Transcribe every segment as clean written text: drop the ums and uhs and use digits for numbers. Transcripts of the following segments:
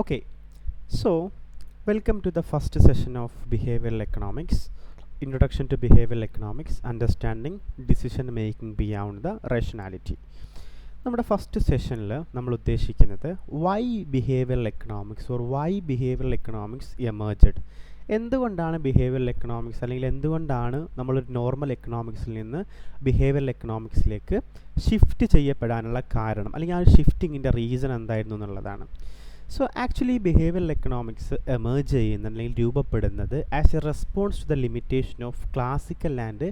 Okay, so welcome to the first session of Behavioral Economics, Introduction to Behavioral Economics, Understanding Decision Making Beyond the Rationality. നമ്മുടെ first സെഷനിൽ നമ്മൾ ഉദ്ദേശിക്കുന്നത് why behavioural economics or why behavioural economics emerged, എന്തുകൊണ്ടാണ് behavioural economics അല്ലെങ്കിൽ എന്തുകൊണ്ടാണ് നമ്മളൊരു normal എക്കണോമിക്സിൽ നിന്ന് behavioural എക്കണോമിക്സിലേക്ക് shift ചെയ്യപ്പെടാനുള്ള കാരണം, അല്ലെങ്കിൽ ആ ഷിഫ്റ്റിങ്ങിൻ്റെ റീസൺ എന്തായിരുന്നു എന്നുള്ളതാണ്. So actually behavioural economics emerge ചെയ്യുന്ന അല്ലെങ്കിൽ രൂപപ്പെടുന്നത് as a response to the limitation of classical and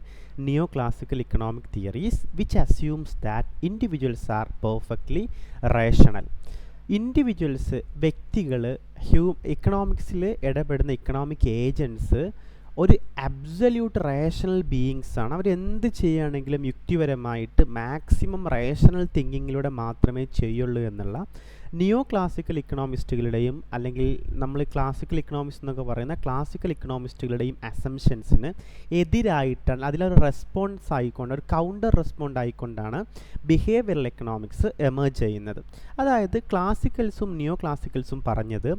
neo classical economic theories which assumes that individuals are perfectly rational. Individuals, വ്യക്തികൾ, എക്കണോമിക്സിൽ ഇടപെടുന്ന ഇക്കണോമിക് ഏജൻസ് ഒരു അബ്സല്യൂട്ട് റേഷണൽ ബീയിങ്സ് ആണ്. അവരെന്ത് ചെയ്യുകയാണെങ്കിലും യുക്തിപരമായിട്ട് മാക്സിമം റേഷണൽ തിങ്കിങ്ങിലൂടെ മാത്രമേ ചെയ്യുള്ളൂ എന്നുള്ള നിയോ ക്ലാസിക്കൽ ഇക്കണോമിസ്റ്റുകളുടെയും അല്ലെങ്കിൽ നമ്മൾ ക്ലാസിക്കൽ ഇക്കണോമിക്സ് എന്നൊക്കെ പറയുന്ന ക്ലാസിക്കൽ ഇക്കണോമിസ്റ്റുകളുടെയും അസംഷൻസിന് എതിരായിട്ടാണ്, അതിലൊരു റെസ്പോൺസ് ആയിക്കൊണ്ട്, ഒരു കൗണ്ടർ റെസ്പോണ്ട് ആയിക്കൊണ്ടാണ് ബിഹേവിയറൽ എക്കണോമിക്സ് എമേർജ് ചെയ്യുന്നത്. അതായത് ക്ലാസിക്കൽസും നിയോ ക്ലാസിക്കൽസും പറഞ്ഞത്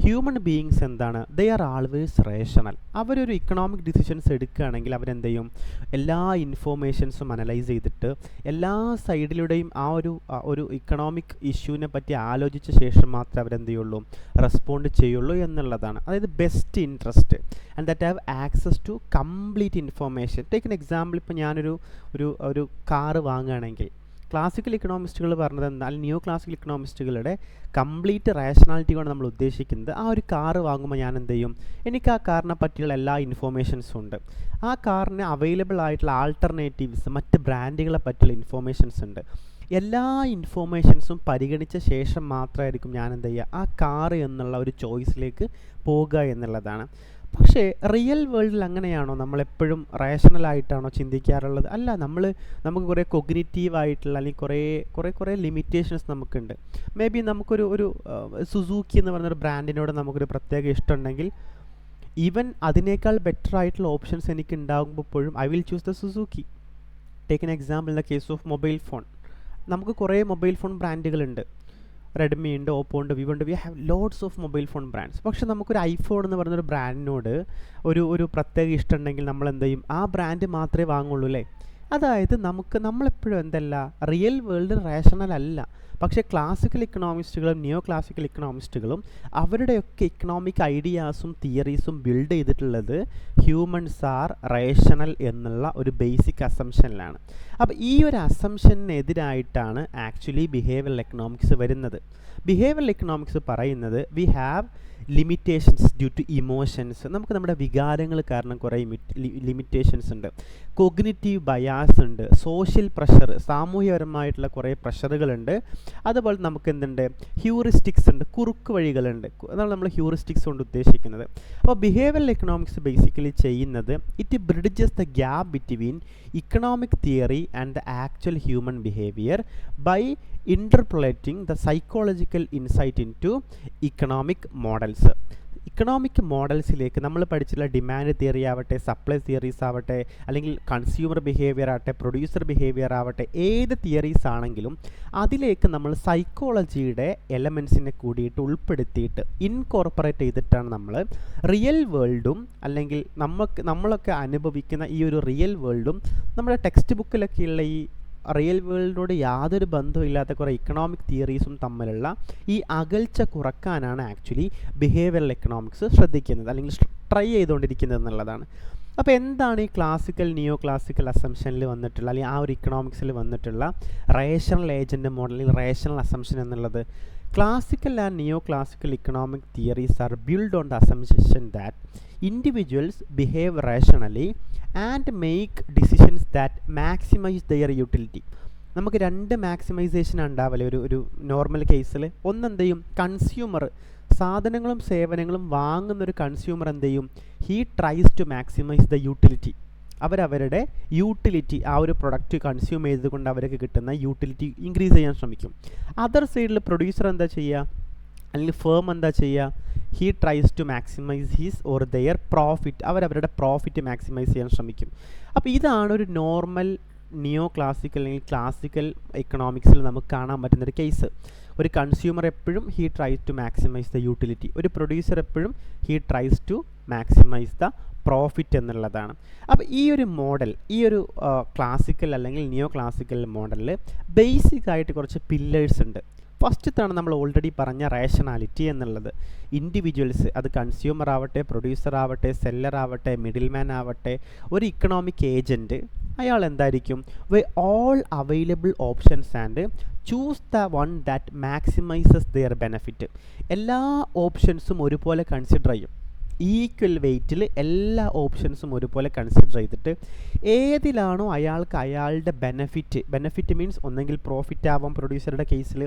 ഹ്യൂമൻ ബീയിങ്സ് എന്താണ്, ദേ ആർ ആൾവേസ് റേഷണൽ. അവരൊരു ഇക്കണോമിക് ഡിസിഷൻസ് എടുക്കുകയാണെങ്കിൽ അവരെന്ത് ചെയ്യും, എല്ലാ ഇൻഫോർമേഷൻസും അനലൈസ് ചെയ്തിട്ട് എല്ലാ സൈഡിലൂടെയും ആ ഒരു ഇക്കണോമിക് ഇഷ്യൂവിനെ പറ്റി ആലോചിച്ച ശേഷം മാത്രമേ അവരെന്ത് ചെയ്യുള്ളൂ, റെസ്പോണ്ട് ചെയ്യുള്ളൂ എന്നുള്ളതാണ്. അതായത് best interest and that have access to complete information. Take an example, ഇപ്പോൾ ഞാനൊരു കാറ് വാങ്ങുകയാണെങ്കിൽ ക്ലാസിക്കൽ ഇക്കണോമിസ്റ്റുകൾ പറഞ്ഞത് എന്നാൽ നിയോ ക്ലാസിക്കൽ ഇക്കണോമിസ്റ്റുകളുടെ കംപ്ലീറ്റ് റേഷണാലിറ്റി കൊണ്ട് നമ്മൾ ഉദ്ദേശിക്കുന്നത് ആ ഒരു കാറ് വാങ്ങുമ്പോൾ ഞാൻ എന്ത് ചെയ്യും, എനിക്ക് ആ കാറിനെ പറ്റിയുള്ള എല്ലാ ഇൻഫോർമേഷൻസും ഉണ്ട്, ആ കാറിന് അവൈലബിൾ ആയിട്ടുള്ള ആൾട്ടർനേറ്റീവ്സ്, മറ്റ് ബ്രാൻഡുകളെ പറ്റിയുള്ള ഇൻഫോർമേഷൻസ് ഉണ്ട്. എല്ലാ ഇൻഫോർമേഷൻസും പരിഗണിച്ച ശേഷം മാത്രമായിരിക്കും ഞാൻ എന്ത് ചെയ്യുക, ആ കാറ് എന്നുള്ള ഒരു ചോയ്സിലേക്ക് പോകുക എന്നുള്ളതാണ്. പക്ഷേ റിയൽ വേൾഡിൽ അങ്ങനെയാണോ? നമ്മളെപ്പോഴും റേഷണലായിട്ടാണോ ചിന്തിക്കാറുള്ളത്? അല്ല, നമുക്ക് കുറേ കൊഗ്നിറ്റീവായിട്ടുള്ള അല്ലെങ്കിൽ കുറേ ലിമിറ്റേഷൻസ് നമുക്കുണ്ട്. മേ ബി നമുക്കൊരു സുസൂക്കി എന്ന് പറയുന്നൊരു ബ്രാൻഡിനോട് നമുക്കൊരു പ്രത്യേക ഇഷ്ടമുണ്ടെങ്കിൽ ഈവൻ അതിനേക്കാൾ ബെറ്റർ ആയിട്ടുള്ള ഓപ്ഷൻസ് എനിക്ക് ഉണ്ടാകുമ്പോഴും I will choose the Suzuki. Take an example in the case of mobile phone. നമുക്ക് കുറേ മൊബൈൽ ഫോൺ ബ്രാൻഡുകളുണ്ട്, റെഡ്മി ഉണ്ട്, ഓപ്പോ ഉണ്ട്, വിവോ ഉണ്ട്, we have loads of mobile phone brands. പക്ഷേ നമുക്കൊരു ഐഫോൺ എന്ന് പറയുന്നൊരു ബ്രാൻഡിനോട് ഒരു പ്രത്യേക ഇഷ്ടമുണ്ടെങ്കിൽ നമ്മൾ എന്ത് ചെയ്യും, ആ ബ്രാൻഡ് മാത്രമേ വാങ്ങുള്ളൂ അല്ലേ? അതായത് നമ്മളെപ്പോഴും എന്തല്ല, റിയൽ വേൾഡ് റേഷണൽ അല്ല. പക്ഷേ ക്ലാസിക്കൽ ഇക്കണോമിസ്റ്റുകളും നിയോ ക്ലാസിക്കൽ ഇക്കണോമിസ്റ്റുകളും അവരുടെയൊക്കെ ഇക്കണോമിക് ഐഡിയാസും തിയറീസും ബിൽഡ് ചെയ്തിട്ടുള്ളത് ഹ്യൂമൻസ് ആർ റേഷണൽ എന്നുള്ള ഒരു ബേസിക് അസംഷനിലാണ്. അപ്പോൾ ഈ ഒരു അസംഷനെതിരായിട്ടാണ് ആക്ച്വലി ബിഹേവിയറൽ എക്കണോമിക്സ് വരുന്നത്. ബിഹേവിയറൽ എക്കണോമിക്സ് പറയുന്നത് we have limitations due to emotions. നമുക്ക് നമ്മുടെ വികാരങ്ങൾ കാരണം കുറേ ലിമിറ്റേഷൻസ് ഉണ്ട്, കൊഗ്നിറ്റീവ് ബയാസ് ഉണ്ട്, സോഷ്യൽ പ്രഷർ, സാമൂഹ്യപരമായിട്ടുള്ള കുറേ പ്രഷറുകളുണ്ട്. അതുപോലെ നമുക്ക് എന്തുണ്ട്, ഹ്യൂറിസ്റ്റിക്സ് ഉണ്ട്, കുറുക്ക് വഴികളുണ്ട്. അതാണ് നമ്മൾ ഹ്യൂറിസ്റ്റിക്സ് കൊണ്ട് ഉദ്ദേശിക്കുന്നത്. അപ്പോൾ ബിഹേവിയറൽ എക്കണോമിക്സ് ബേസിക്കലി ചെയ്യുന്നത് it bridges the gap between economic theory and the actual human behaviour by interpolating the psychological insight into economic models. Economic മോഡൽസിലേക്ക് നമ്മൾ പഠിച്ചിട്ടുള്ള ഡിമാൻഡ് തിയറി ആവട്ടെ, സപ്ലൈ തിയറീസ് ആവട്ടെ, അല്ലെങ്കിൽ കൺസ്യൂമർ ബിഹേവിയർ ആവട്ടെ, പ്രൊഡ്യൂസർ ബിഹേവിയർ ആവട്ടെ, ഏത് തിയറീസ് ആണെങ്കിലും അതിലേക്ക് നമ്മൾ സൈക്കോളജിയുടെ എലമെൻസിനെ കൂടിയിട്ട് ഉൾപ്പെടുത്തിയിട്ട് ഇൻകോർപ്പറേറ്റ് ചെയ്തിട്ടാണ് നമ്മൾ റിയൽ വേൾഡും അല്ലെങ്കിൽ നമ്മളൊക്കെ അനുഭവിക്കുന്ന ഈ ഒരു റിയൽ വേൾഡും നമ്മുടെ ടെക്സ്റ്റ് ബുക്കിലൊക്കെയുള്ള ഈ റിയൽ വേൾഡിനോട് യാതൊരു ബന്ധവും ഇല്ലാത്ത കുറേ ഇക്കണോമിക് തിയറീസും തമ്മിലുള്ള ഈ അകൽച്ച കുറക്കാനാണ് ആക്ച്വലി ബിഹേവിയറൽ എക്കണോമിക്സ് ശ്രദ്ധിക്കുന്നത് അല്ലെങ്കിൽ ട്രൈ ചെയ്തുകൊണ്ടിരിക്കുന്നത് എന്നുള്ളതാണ്. അപ്പോൾ എന്താണ് ഈ ക്ലാസിക്കൽ നിയോ ക്ലാസിക്കൽ അസംഷനിൽ വന്നിട്ടുള്ള അല്ലെങ്കിൽ ആ ഒരു ഇക്കണോമിക്സിൽ വന്നിട്ടുള്ള റേഷണൽ ഏജൻറ്റ് മോഡൽ അല്ലെങ്കിൽ റേഷണൽ അസംഷൻ എന്നുള്ളത്? Classical and neo-classical economic theories are built on the assumption that individuals behave rationally and make decisions that maximize their utility. നമുക്ക് രണ്ട് മാക്സിമൈസേഷൻ ഉണ്ടാവില്ലേ ഒരു നോർമൽ കേസിൽ? ഒന്നെന്ത് ചെയ്യും, കൺസ്യൂമർ സാധനങ്ങളും സേവനങ്ങളും വാങ്ങുന്നൊരു കൺസ്യൂമർ എന്ത് ചെയ്യും, he tries to maximise the utility. അവരവരുടെ യൂട്ടിലിറ്റി, ആ ഒരു പ്രൊഡക്റ്റ് കൺസ്യൂം ചെയ്തുകൊണ്ട് അവർക്ക് കിട്ടുന്ന യൂട്ടിലിറ്റി ഇൻക്രീസ് ചെയ്യാൻ ശ്രമിക്കും. അതർ സൈഡിൽ പ്രൊഡ്യൂസർ എന്താ ചെയ്യുക, അല്ലെങ്കിൽ ഫേം എന്താ ചെയ്യുക, he tries to maximise his or their profit. അവരവരുടെ പ്രോഫിറ്റ് മാക്സിമൈസ് ചെയ്യാൻ ശ്രമിക്കും. അപ്പോൾ ഇതാണ് ഒരു നോർമൽ നിയോ ക്ലാസിക്കൽ അല്ലെങ്കിൽ ക്ലാസിക്കൽ എക്കണോമിക്സിൽ നമുക്ക് കാണാൻ പറ്റുന്നൊരു കേസ്. ഒരു കൺസ്യൂമർ എപ്പോഴും he tries to maximise the utility, ഒരു പ്രൊഡ്യൂസർ എപ്പോഴും he tries to maximise the profit എന്നുള്ളതാണ്. അപ്പോൾ ഈ ഒരു മോഡൽ, ഈ ഒരു ക്ലാസിക്കൽ അല്ലെങ്കിൽ നിയോ ക്ലാസിക്കൽ മോഡലിൽ ബേസിക് ആയിട്ട് കുറച്ച് പില്ലേഴ്സ് ഉണ്ട്. ഫസ്റ്റത്താണ് നമ്മൾ ഓൾറെഡി പറഞ്ഞ റേഷണാലിറ്റി എന്നുള്ളത്. ഇൻഡിവിജ്വൽസ്, അത് കൺസ്യൂമർ ആവട്ടെ, പ്രൊഡ്യൂസർ ആവട്ടെ, സെല്ലർ ആവട്ടെ, മിഡിൽ മാൻ ആവട്ടെ, ഒരു ഇക്കണോമിക് ഏജൻറ്റ് അയാൾ എന്തായിരിക്കും, all available options and choose the one that maximises their benefit. എല്ലാ ഓപ്ഷൻസും ഒരുപോലെ കൺസിഡർ ചെയ്യും. ഈക്വൽ വെയ്റ്റിൽ എല്ലാ ഓപ്ഷൻസും ഒരുപോലെ കൺസിഡർ ചെയ്തിട്ട് ഏതിലാണോ അയാൾക്ക് അയാളുടെ ബെനഫിറ്റ് മീൻസ് ഒന്നെങ്കിൽ പ്രോഫിറ്റ് ആവാം പ്രൊഡ്യൂസറുടെ കേസിൽ,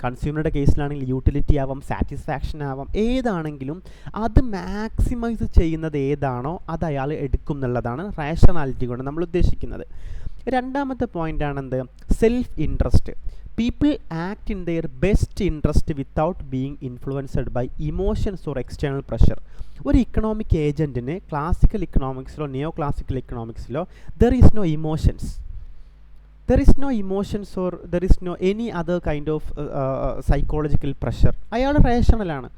കൺസ്യൂമറുടെ കേസിലാണെങ്കിൽ യൂട്ടിലിറ്റി ആവാം, സാറ്റിസ്ഫാക്ഷൻ ആവാം, ഏതാണെങ്കിലും അത് മാക്സിമൈസ് ചെയ്യുന്നത് ഏതാണോ അത് അയാൾ എടുക്കും എന്നുള്ളതാണ് റേഷണാലിറ്റി കൊണ്ട് നമ്മൾ ഉദ്ദേശിക്കുന്നത്. രണ്ടാമത്തെ പോയിൻ്റ് ആണെന്ത്, self interest. People act in their best interest without being influenced by emotions or external pressure. ഒരു ഇക്കണോമിക് ഏജൻറ്റിന് ക്ലാസിക്കൽ ഇക്കണോമിക്സിലോ നിയോ ക്ലാസിക്കൽ ഇക്കണോമിക്സിലോ there is no emotions or there is no any other kind of psychological pressure. അയാൾ റേഷണലാണ്.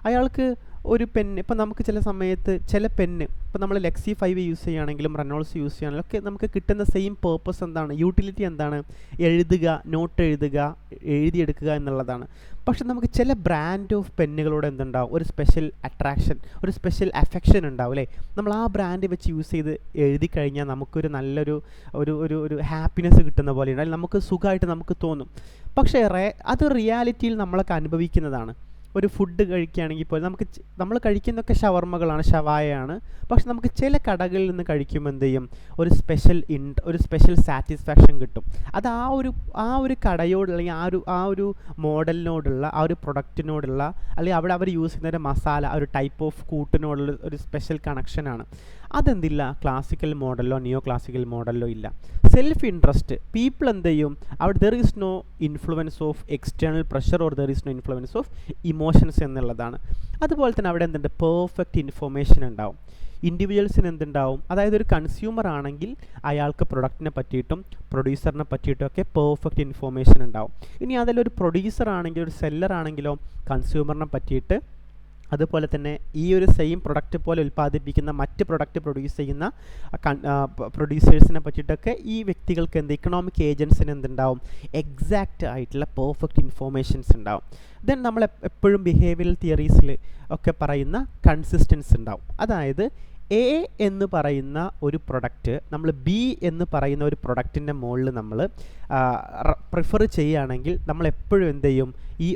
അയാൾക്ക് ഒരു pen, ഇപ്പോൾ നമുക്ക് ചില സമയത്ത് ചില പെന്ന്, ഇപ്പോൾ നമ്മൾ ലെക്സി 5 യൂസ് ചെയ്യുകയാണെങ്കിലും റെനോൾഡ്സ് യൂസ് ചെയ്യുകയാണെങ്കിലും ഒക്കെ നമുക്ക് കിട്ടുന്ന സെയിം പേർപ്പസ് എന്താണ്, യൂട്ടിലിറ്റി എന്താണ്, എഴുതുക, നോട്ട് എഴുതുക, എഴുതിയെടുക്കുക എന്നുള്ളതാണ്. പക്ഷെ നമുക്ക് ചില ബ്രാൻഡ് ഓഫ് പെന്നുകളോട് എന്തുണ്ടാവും, ഒരു സ്പെഷ്യൽ അട്രാക്ഷൻ, ഒരു സ്പെഷ്യൽ അഫെക്ഷൻ ഉണ്ടാവും അല്ലേ. നമ്മൾ ആ ബ്രാൻഡ് വെച്ച് യൂസ് ചെയ്ത് എഴുതി കഴിഞ്ഞാൽ നമുക്കൊരു നല്ലൊരു ഒരു ഹാപ്പിനെസ് കിട്ടുന്ന പോലെ ഉണ്ട്, നമുക്ക് സുഖമായിട്ട് നമുക്ക് തോന്നും. പക്ഷേ അത് റിയാലിറ്റിയിൽ നമ്മളൊക്കെ അനുഭവിക്കുന്നതാണ്. ഒരു ഫുഡ് കഴിക്കുകയാണെങ്കിൽ പോലും നമ്മൾ കഴിക്കുന്നതൊക്കെ ഷവർമ്മകളാണ്, ഷവായയാണ്. പക്ഷെ നമുക്ക് ചില കടകളിൽ നിന്ന് കഴിക്കുമ്പോൾ എന്ത് ചെയ്യും, ഒരു സ്പെഷ്യൽ സാറ്റിസ്ഫാക്ഷൻ കിട്ടും. അത് ആ ഒരു കടയോട് അല്ലെങ്കിൽ ആ ഒരു മോഡലിനോടുള്ള, ആ ഒരു പ്രൊഡക്റ്റിനോടുള്ള, അല്ലെങ്കിൽ അവിടെ അവർ യൂസ് ചെയ്യുന്ന ഒരു മസാല, ഒരു ടൈപ്പ് ഓഫ് കൂട്ടിനോടുള്ള ഒരു സ്പെഷ്യൽ കണക്ഷനാണ്. അതെന്തില്ല ക്ലാസിക്കൽ മോഡലിലോ നിയോ ക്ലാസിക്കൽ മോഡലിലോ ഇല്ല. സെൽഫ് ഇൻട്രസ്റ്റ്, പീപ്പിൾ എന്ത് ചെയ്യും, അവിടെ there is no influence of external pressure or there is no influence of emotions എന്നുള്ളതാണ്. അതുപോലെ തന്നെ അവിടെ എന്തുണ്ട്, പെർഫെക്റ്റ് ഇൻഫോർമേഷൻ ഉണ്ടാവും. ഇൻഡിവിജ്വൽസിന് എന്തുണ്ടാവും, അതായത് ഒരു കൺസ്യൂമർ ആണെങ്കിൽ അയാൾക്ക് പ്രൊഡക്റ്റിനെ പറ്റിയിട്ടും പ്രൊഡ്യൂസറിനെ പറ്റിയിട്ടും ഒക്കെ പെർഫെക്റ്റ് ഇൻഫോർമേഷൻ ഉണ്ടാവും. ഇനി അതിലൊരു പ്രൊഡ്യൂസർ ആണെങ്കിൽ, ഒരു സെല്ലർ ആണെങ്കിലോ കൺസ്യൂമറിനെ പറ്റിയിട്ട്, അതുപോലെ തന്നെ ഈ ഒരു സെയിം പ്രൊഡക്റ്റ് പോലെ ഉൽപ്പാദിപ്പിക്കുന്ന മറ്റ് പ്രൊഡക്റ്റ് പ്രൊഡ്യൂസ് ചെയ്യുന്ന പ്രൊഡ്യൂസേഴ്സിനെ പറ്റിയിട്ടൊക്കെ ഈ വ്യക്തികൾക്ക് ഇക്കണോമിക് ഏജൻസിന് എന്തുണ്ടാവും, എക്സാക്റ്റ് ആയിട്ടുള്ള പെർഫെക്റ്റ് ഇൻഫോർമേഷൻസ് ഉണ്ടാവും. ദെൻ നമ്മൾ എപ്പോഴും ബിഹേവിയറൽ തിയറീസിൽ ഒക്കെ പറയുന്ന കൺസിസ്റ്റൻസ് ഉണ്ടാവും. അതായത് എ എന്ന് പറയുന്ന ഒരു പ്രൊഡക്റ്റ് നമ്മൾ ബി എന്ന് പറയുന്ന ഒരു പ്രൊഡക്റ്റിൻ്റെ മുകളിൽ നമ്മൾ പ്രിഫർ ചെയ്യുകയാണെങ്കിൽ നമ്മൾ എപ്പോഴും എന്ത് ചെയ്യും, ഈ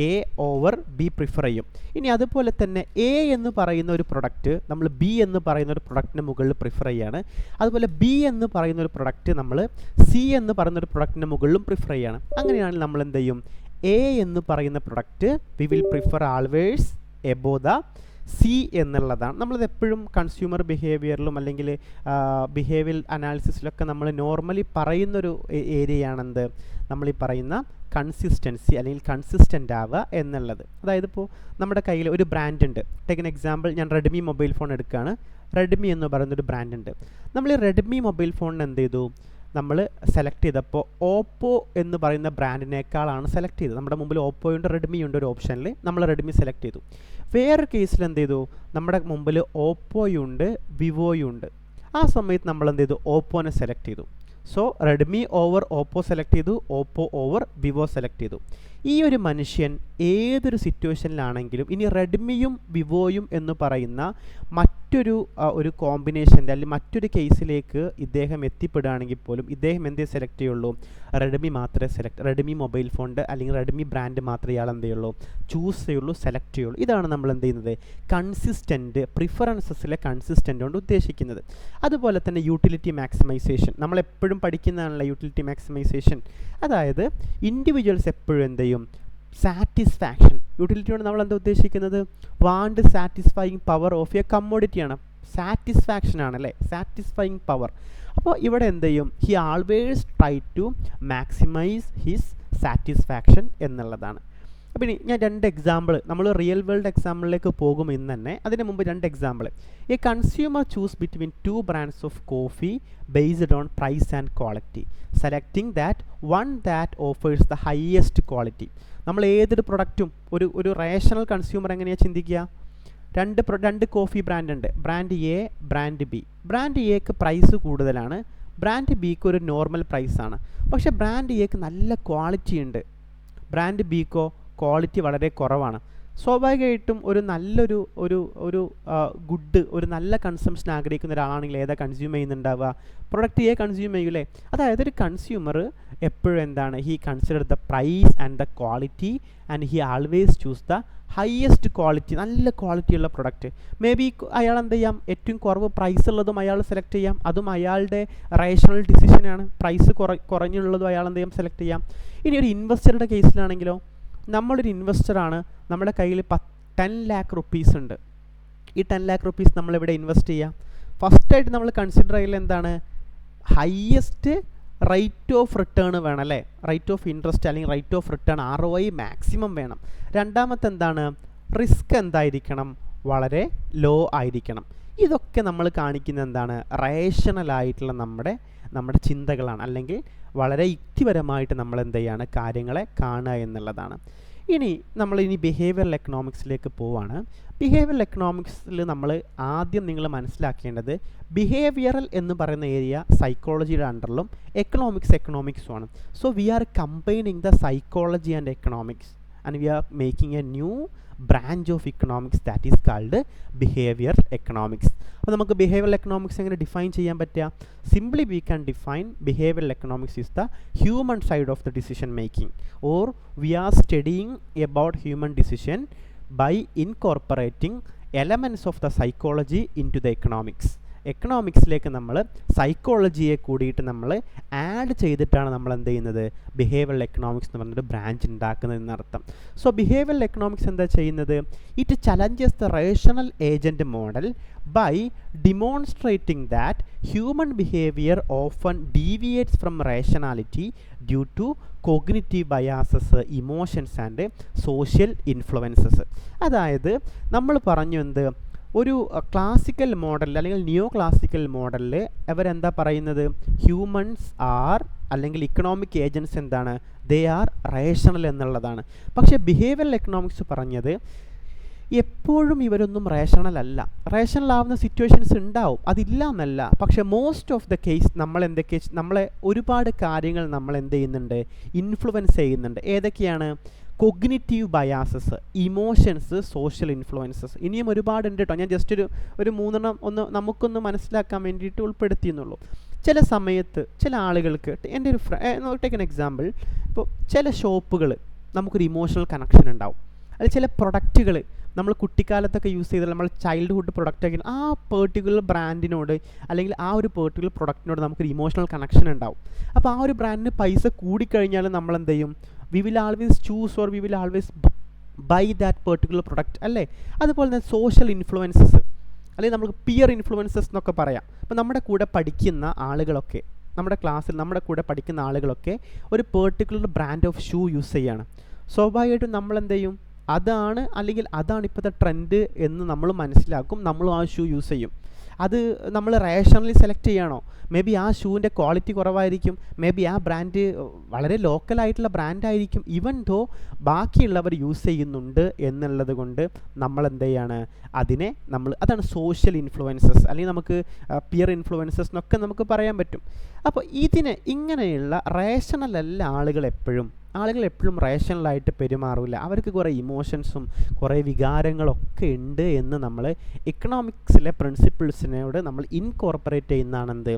എ ഓവർ ബി പ്രിഫർ ചെയ്യും. ഇനി അതുപോലെ തന്നെ എ എന്ന് പറയുന്ന ഒരു പ്രൊഡക്റ്റ് നമ്മൾ ബി എന്ന് പറയുന്ന ഒരു പ്രൊഡക്റ്റിന് മുകളിൽ പ്രിഫർ ചെയ്യുകയാണ്. അതുപോലെ ബി എന്ന് പറയുന്ന ഒരു പ്രൊഡക്റ്റ് നമ്മൾ സി എന്ന് പറയുന്ന ഒരു പ്രൊഡക്റ്റിന് മുകളിലും പ്രിഫർ ചെയ്യുകയാണ്. അങ്ങനെയാണെങ്കിൽ നമ്മൾ എന്ത് ചെയ്യും, എ എന്ന് പറയുന്ന product we will prefer always above the C എന്നുള്ളതാണ്. നമ്മളിത് എപ്പോഴും കൺസ്യൂമർ ബിഹേവിയറിലും അല്ലെങ്കിൽ ബിഹേവിയർ അനാലിസിസിലൊക്കെ നമ്മൾ നോർമലി പറയുന്നൊരു ഏരിയയാണെന്ത്, നമ്മളീ പറയുന്ന കൺസിസ്റ്റൻസി അല്ലെങ്കിൽ കൺസിസ്റ്റൻ്റ് ആവുക എന്നുള്ളത്. അതായത് ഇപ്പോൾ നമ്മുടെ കയ്യിൽ ഒരു ബ്രാൻഡ് ഉണ്ട്. ടേക്ക് എൻ എക്സാമ്പിൾ, ഞാൻ റെഡ്മി മൊബൈൽ ഫോൺ എടുക്കുകയാണ്. റെഡ്മി എന്ന് പറയുന്നൊരു ബ്രാൻഡ് ഉണ്ട്. നമ്മൾ ഈ റെഡ്മി മൊബൈൽ ഫോണിന് എന്ത് ചെയ്തു, നമ്മൾ സെലക്ട് ചെയ്തപ്പോൾ ഓപ്പോ എന്ന് പറയുന്ന ബ്രാൻഡിനേക്കാളാണ് സെലക്ട് ചെയ്തത്. നമ്മുടെ മുമ്പിൽ ഓപ്പോയുണ്ട്, റെഡ്മിയുണ്ട് ഒരു ഓപ്ഷനിൽ, നമ്മൾ റെഡ്മി സെലക്ട് ചെയ്തു. വേറൊരു കേസിൽ എന്ത് ചെയ്തു, നമ്മുടെ മുമ്പിൽ ഓപ്പോയുണ്ട്, വിവോയുണ്ട്. ആ സമയത്ത് നമ്മൾ എന്ത് ചെയ്തു, ഓപ്പോനെ സെലക്ട് ചെയ്തു. So Redmi over Oppo select ചെയ്തു, ഓപ്പോ ഓവർ വിവോ സെലക്ട് ചെയ്തു. ഈ ഒരു മനുഷ്യൻ ഏതൊരു സിറ്റുവേഷനിലാണെങ്കിലും ഇനി റെഡ്മിയും വിവോയും എന്ന് പറയുന്ന മറ്റൊരു കോമ്പിനേഷൻ്റെ അല്ലെങ്കിൽ മറ്റൊരു കേസിലേക്ക് ഇദ്ദേഹം എത്തിപ്പെടുകയാണെങ്കിൽ പോലും ഇദ്ദേഹം എന്തേ സെലക്ട് ചെയ്യുള്ളൂ, റെഡ്മി മാത്രമേ റെഡ്മി മൊബൈൽ ഫോണിൻ്റെ അല്ലെങ്കിൽ റെഡ്മി ബ്രാൻഡ് മാത്രമേ ഇയാൾ എന്ത് ചെയ്യുള്ളൂ, ചൂസ് ചെയ്യുള്ളൂ, സെലക്ട് ചെയ്യുള്ളൂ. ഇതാണ് നമ്മൾ എന്ത് ചെയ്യുന്നത്, കൺസിസ്റ്റൻറ്റ് പ്രിഫറൻസസിലെ കൺസിസ്റ്റൻ്റ് കൊണ്ട് ഉദ്ദേശിക്കുന്നത്. അതുപോലെ തന്നെ യൂട്ടിലിറ്റി മാക്സിമൈസേഷൻ നമ്മളെപ്പോഴും പഠിക്കുന്നതാണല്ലോ യൂട്ടിലിറ്റി മാക്സിമൈസേഷൻ. അതായത് ഇൻഡിവിജ്വൽസ് എപ്പോഴും എന്ത് ചെയ്യും, സാറ്റിസ്ഫാക്ഷൻ. യൂട്ടിലിറ്റി കൊണ്ട് നമ്മൾ എന്താ ഉദ്ദേശിക്കുന്നത്, want satisfying power of a കമ്മോഡിറ്റിയാണ്, സാറ്റിസ്ഫാക്ഷൻ ആണല്ലേ, സാറ്റിസ്ഫൈയിങ് പവർ. അപ്പോൾ ഇവിടെ എന്ത് ചെയ്യും, he always try to maximise his satisfaction എന്നുള്ളതാണ്. അപ്പോൾ ഇനി ഞാൻ 2 എക്സാമ്പിൾ, നമ്മൾ റിയൽ വേൾഡ് എക്സാമ്പിളിലേക്ക് പോകും ഇന്ന് തന്നെ. അതിന് മുമ്പ് 2 example. A consumer choose between 2 brands of coffee based on price and quality, selecting that one that offers the highest quality. നമ്മൾ ഏതൊരു പ്രൊഡക്റ്റും ഒരു റേഷണൽ കൺസ്യൂമർ എങ്ങനെയാണ് ചിന്തിക്കുക? രണ്ട് കോഫി ബ്രാൻഡ് ഉണ്ട്, brand A, brand B. Brand എക്ക് പ്രൈസ് കൂടുതലാണ്, ബ്രാൻഡ് ബിക്ക് ഒരു നോർമൽ പ്രൈസാണ്. പക്ഷേ ബ്രാൻഡ് എക്ക് നല്ല ക്വാളിറ്റി ഉണ്ട്, ബ്രാൻഡ് ബിക്കോ ക്വാളിറ്റി വളരെ കുറവാണ്. സ്വാഭാവികമായിട്ടും ഒരു നല്ലൊരു ഗുഡ്, ഒരു നല്ല കൺസംഷൻ ആഗ്രഹിക്കുന്ന ഒരാളാണെങ്കിൽ ഏതാ കൺസ്യൂം ചെയ്യുന്നുണ്ടാവുക? പ്രൊഡക്റ്റ് എ കൺസ്യൂം ചെയ്യൂലേ? അതായത് ഒരു കൺസ്യൂമർ എപ്പോഴും എന്താണ്, he consider the price and the quality and he always choose the highest quality, നല്ല ക്വാളിറ്റിയുള്ള പ്രൊഡക്റ്റ്. മേ ബി അയാൾ എന്ത് ചെയ്യാം, ഏറ്റവും കുറവ് പ്രൈസ് ഉള്ളതും അയാൾ സെലക്ട് ചെയ്യാം, അതും അയാളുടെ റേഷണൽ ഡിസിഷനാണ്. പ്രൈസ് കുറഞ്ഞുള്ളതും അയാൾ എന്ത് ചെയ്യാം, സെലക്ട് ചെയ്യാം. ഇനി ഒരു ഇൻവെസ്റ്ററുടെ കേസിലാണെങ്കിലോ, നമ്മളൊരു ഇൻവെസ്റ്ററാണ്, നമ്മുടെ കയ്യിൽ 10 lakh rupees ഉണ്ട്. ഈ 10 lakh rupees നമ്മളിവിടെ ഇൻവെസ്റ്റ് ചെയ്യാം. ഫസ്റ്റായിട്ട് നമ്മൾ കൺസിഡർ ചെയ്യൽ എന്താണ്? ഹയസ്റ്റ് റേറ്റ് ഓഫ് റിട്ടേൺ വേണം അല്ലേ? റേറ്റ് ഓഫ് ഇൻട്രസ്റ്റ് അല്ലെങ്കിൽ rate of return, ROI maximum വേണം. രണ്ടാമത്തെ എന്താണ്? റിസ്ക് എന്തായിരിക്കണം? വളരെ ലോ ആയിരിക്കണം. ഇതൊക്കെ നമ്മൾ കാണിക്കുന്ന എന്താണ്? റേഷണലായിട്ടുള്ള നമ്മുടെ ചിന്തകളാണ്, അല്ലെങ്കിൽ വളരെ യുക്തിപരമായിട്ട് നമ്മൾ എന്ത് ചെയ്യാണ്, കാര്യങ്ങളെ കാണുക എന്നുള്ളതാണ്. ഇനി ബിഹേവിയറൽ എക്കണോമിക്സിലേക്ക് പോവാണ്. ബിഹേവിയറൽ എക്കണോമിക്സിൽ നമ്മൾ ആദ്യം നിങ്ങൾ മനസ്സിലാക്കേണ്ടത്, ബിഹേവിയറൽ എന്ന് പറയുന്ന ഏരിയ സൈക്കോളജിയുടെ അണ്ടറിലും എക്കണോമിക്സുമാണ്. So we are combining the psychology and economics and we are making a new branch of economics that is called behavioral economics. അപ്പോൾ നമുക്ക് behavioral economics എങ്ങനെ ഡിഫൈൻ ചെയ്യാൻ പറ്റുക? Simply we can define behavioral economics is the human side of the decision making, or we are studying about human decision by incorporating elements of the psychology into the economics. എക്കണോമിക്സിലേക്ക് നമ്മൾ സൈക്കോളജിയെ കൂടിയിട്ട് നമ്മൾ add ചെയ്തിട്ടാണ് നമ്മൾ എന്ത് ചെയ്യുന്നത്, behavioural economics എന്ന് പറഞ്ഞൊരു branch ഉണ്ടാക്കുന്നത് എന്നർത്ഥം. സോ ബിഹേവിയറൽ എക്കണോമിക്സ് എന്താ ചെയ്യുന്നത്? It challenges the rational agent model by demonstrating that human behaviour often deviates from rationality due to cognitive biases, emotions and social influences. അതായത് നമ്മൾ പറഞ്ഞു എന്ത്, ഒരു ക്ലാസിക്കൽ മോഡലിൽ അല്ലെങ്കിൽ നിയോ ക്ലാസിക്കൽ മോഡലിൽ അവരെന്താ പറയുന്നത്, ഹ്യൂമൻസ് ആർ അല്ലെങ്കിൽ ഇക്കണോമിക് ഏജൻസ് എന്താണ്, ദേ ആർ റേഷണൽ എന്നുള്ളതാണ്. പക്ഷേ ബിഹേവിയറൽ എക്കണോമിക്സ് പറഞ്ഞത് എപ്പോഴും ഇവരൊന്നും റേഷണൽ അല്ല. റേഷണൽ ആവുന്ന സിറ്റുവേഷൻസ് ഉണ്ടാവും, അതില്ല എന്നല്ല. പക്ഷേ മോസ്റ്റ് ഓഫ് ദ കേസ് നമ്മളെ ഒരുപാട് കാര്യങ്ങൾ നമ്മൾ എന്ത് ചെയ്യുന്നുണ്ട്, ഇൻഫ്ലുവൻസ് ചെയ്യുന്നുണ്ട്. ഏതൊക്കെയാണ്? Cognitive biases, emotions, social influences. ഇനിയും ഒരുപാടുണ്ട് കേട്ടോ. ഞാൻ ജസ്റ്റ് ഒരു 3 നമുക്കൊന്ന് മനസ്സിലാക്കാൻ വേണ്ടിയിട്ട് ഉൾപ്പെടുത്തിയെന്നുള്ളൂ. ചില സമയത്ത് ചില ആളുകൾക്ക്, എൻ്റെ ഒരു ടേക്ക് എൻ എക്സാമ്പിൾ, ഇപ്പോൾ ചില ഷോപ്പുകൾ നമുക്കൊരു ഇമോഷണൽ കണക്ഷൻ ഉണ്ടാവും. അതിൽ ചില പ്രൊഡക്റ്റുകൾ നമ്മൾ കുട്ടിക്കാലത്തൊക്കെ യൂസ് ചെയ്താൽ നമ്മൾ ചൈൽഡ്ഹുഡ് പ്രൊഡക്റ്റൊക്കെ ആ പെർട്ടിക്കുലർ ബ്രാൻഡിനോട് അല്ലെങ്കിൽ ആ ഒരു പെർട്ടിക്കുലർ പ്രൊഡക്റ്റിനോട് നമുക്കൊരു ഇമോഷണൽ കണക്ഷൻ ഉണ്ടാവും. അപ്പോൾ ആ ഒരു ബ്രാൻഡിന് പൈസ കൂടിക്കഴിഞ്ഞാൽ നമ്മൾ എന്ത് ചെയ്യും, we will always choose or we will always buy that particular product അല്ലേ? അതുപോലെ തന്നെ സോഷ്യൽ ഇൻഫ്ലുവൻസസ് അല്ലെങ്കിൽ നമുക്ക് പിയർ ഇൻഫ്ലുവൻസസ് എന്നൊക്കെ പറയാം. അപ്പോൾ നമ്മുടെ കൂടെ പഠിക്കുന്ന ആളുകളൊക്കെ, നമ്മുടെ ക്ലാസ്സിൽ നമ്മുടെ കൂടെ പഠിക്കുന്ന ആളുകളൊക്കെ ഒരു particular brand of shoe use ചെയ്യാണ്. സ്വാഭാവികമായിട്ടും നമ്മൾ എന്ത് ചെയ്യും, അതാണ് ഇപ്പോഴത്തെ ട്രെൻഡ് എന്ന് നമ്മൾ മനസ്സിലാക്കും, നമ്മളും ആ ഷൂ യൂസ് ചെയ്യും. അത് നമ്മൾ റേഷണലി സെലക്ട് ചെയ്യണോ? മേ ബി ആ ഷൂവിൻ്റെ ക്വാളിറ്റി കുറവായിരിക്കും, മേ ബി ആ ബ്രാൻഡ് വളരെ ലോക്കലായിട്ടുള്ള ബ്രാൻഡായിരിക്കും, ഈവൻ ദോ ബാക്കിയുള്ളവർ യൂസ് ചെയ്യുന്നുണ്ട് എന്നുള്ളത് കൊണ്ട് നമ്മൾ എന്ത് ചെയ്യാണ്, അതാണ് സോഷ്യൽ ഇൻഫ്ലുവൻസസ് അല്ലെങ്കിൽ നമുക്ക് പിയർ ഇൻഫ്ലുവൻസസ് എന്നൊക്കെ നമുക്ക് പറയാൻ പറ്റും. അപ്പോൾ ഇങ്ങനെയുള്ള റേഷണൽ അല്ല ആളുകൾ എപ്പോഴും റേഷണലായിട്ട് പെരുമാറില്ല. അവർക്ക് കുറേ ഇമോഷൻസും കുറേ വികാരങ്ങളൊക്കെ ഉണ്ട് എന്ന് നമ്മൾ എക്കണോമിക്സിലെ പ്രിൻസിപ്പിൾസിനോട് നമ്മൾ ഇൻകോർപ്പറേറ്റ് ചെയ്യുന്നതാണെന്ത്,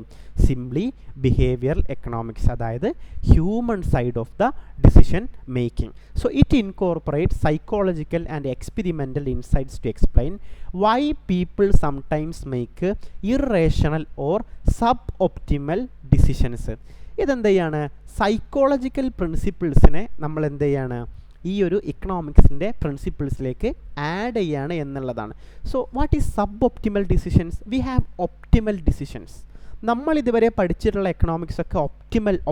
സിംപ്ലി ബിഹേവിയറൽ എക്കണോമിക്സ്, അതായത് human side of the decision making. So it incorporate psychological and experimental insights to explain why people sometimes make irrational or sub optimal decisions. ഇതെന്ത് ചെയ്യാണ്, സൈക്കോളജിക്കൽ പ്രിൻസിപ്പിൾസിനെ നമ്മൾ എന്ത് ചെയ്യാണ്, ഈ ഒരു ഇക്കണോമിക്സിൻ്റെ പ്രിൻസിപ്പിൾസിലേക്ക് ആഡ് ചെയ്യാണ് എന്നുള്ളതാണ്. So what is sub optimal decisions? We have optimal decisions. നമ്മൾ ഇതുവരെ പഠിച്ചിട്ടുള്ള എക്കണോമിക്സ് ഒക്കെ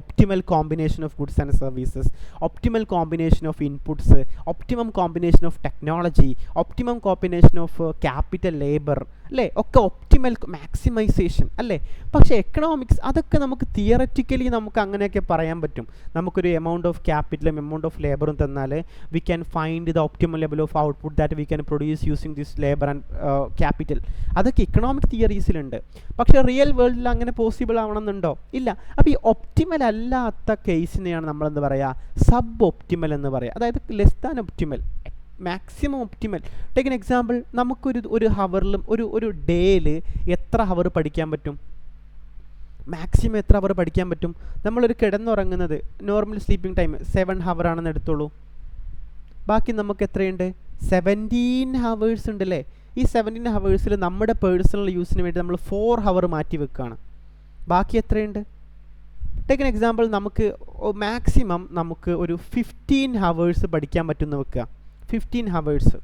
optimal combination of goods and services, optimal combination of inputs, optimum combination of technology, optimum combination of capital labour, അല്ലേ, ഒക്കെ optimal maximisation അല്ലേ. പക്ഷേ economics അതൊക്കെ നമുക്ക് തിയററ്റിക്കലി നമുക്ക് അങ്ങനെയൊക്കെ പറയാൻ പറ്റും. നമുക്കൊരു എമൗണ്ട് ഓഫ് ക്യാപിറ്റലും എമൗണ്ട് ഓഫ് ലേബറും തന്നാൽ we can find the optimal level of output that we can produce using this labour and capital. അതൊക്കെ ഇക്കണോമിക് തിയറീസിലുണ്ട്. പക്ഷേ റിയൽ വേൾഡിൽ അങ്ങനെ പോസിബിൾ ആവണമെന്നുണ്ടോ? ഇല്ല. അപ്പോൾ ഈ ഒപ്റ്റിമൽ അല്ലാത്ത കേസിനെയാണ് നമ്മളെന്ത് പറയുക, സബ് ഒപ്റ്റിമൽ എന്ന് പറയുക. അതായത് less than optimal, maximum optimal. Take an example, നമുക്കൊരു ഹവറിലും ഒരു ഡേയിൽ എത്ര ഹവർ പഠിക്കാൻ പറ്റും? മാക്സിമം എത്ര ഹവർ പഠിക്കാൻ പറ്റും? നമ്മളൊരു കിടന്നുറങ്ങുന്നത് നോർമൽ സ്ലീപ്പിംഗ് ടൈം 7 ഹവർ ആണെന്ന് എടുത്തോളൂ. ബാക്കി നമുക്ക് എത്രയുണ്ട്? 17 ഹവേഴ്സ് ഉണ്ടല്ലേ. ഈ 17 ഹവേഴ്സിൽ നമ്മുടെ പേഴ്സണൽ യൂസിന് വേണ്ടി നമ്മൾ 4 ഹവർ മാറ്റി വെക്കുകയാണ്. ബാക്കി എത്രയുണ്ട്? ടേക്ക് എൻ എക്സാമ്പിൾ, നമുക്ക് മാക്സിമം നമുക്ക് ഒരു 15 ഹവേഴ്സ് പഠിക്കാൻ പറ്റുമെന്ന് വെക്കുക. 15 ഹവേഴ്സ്.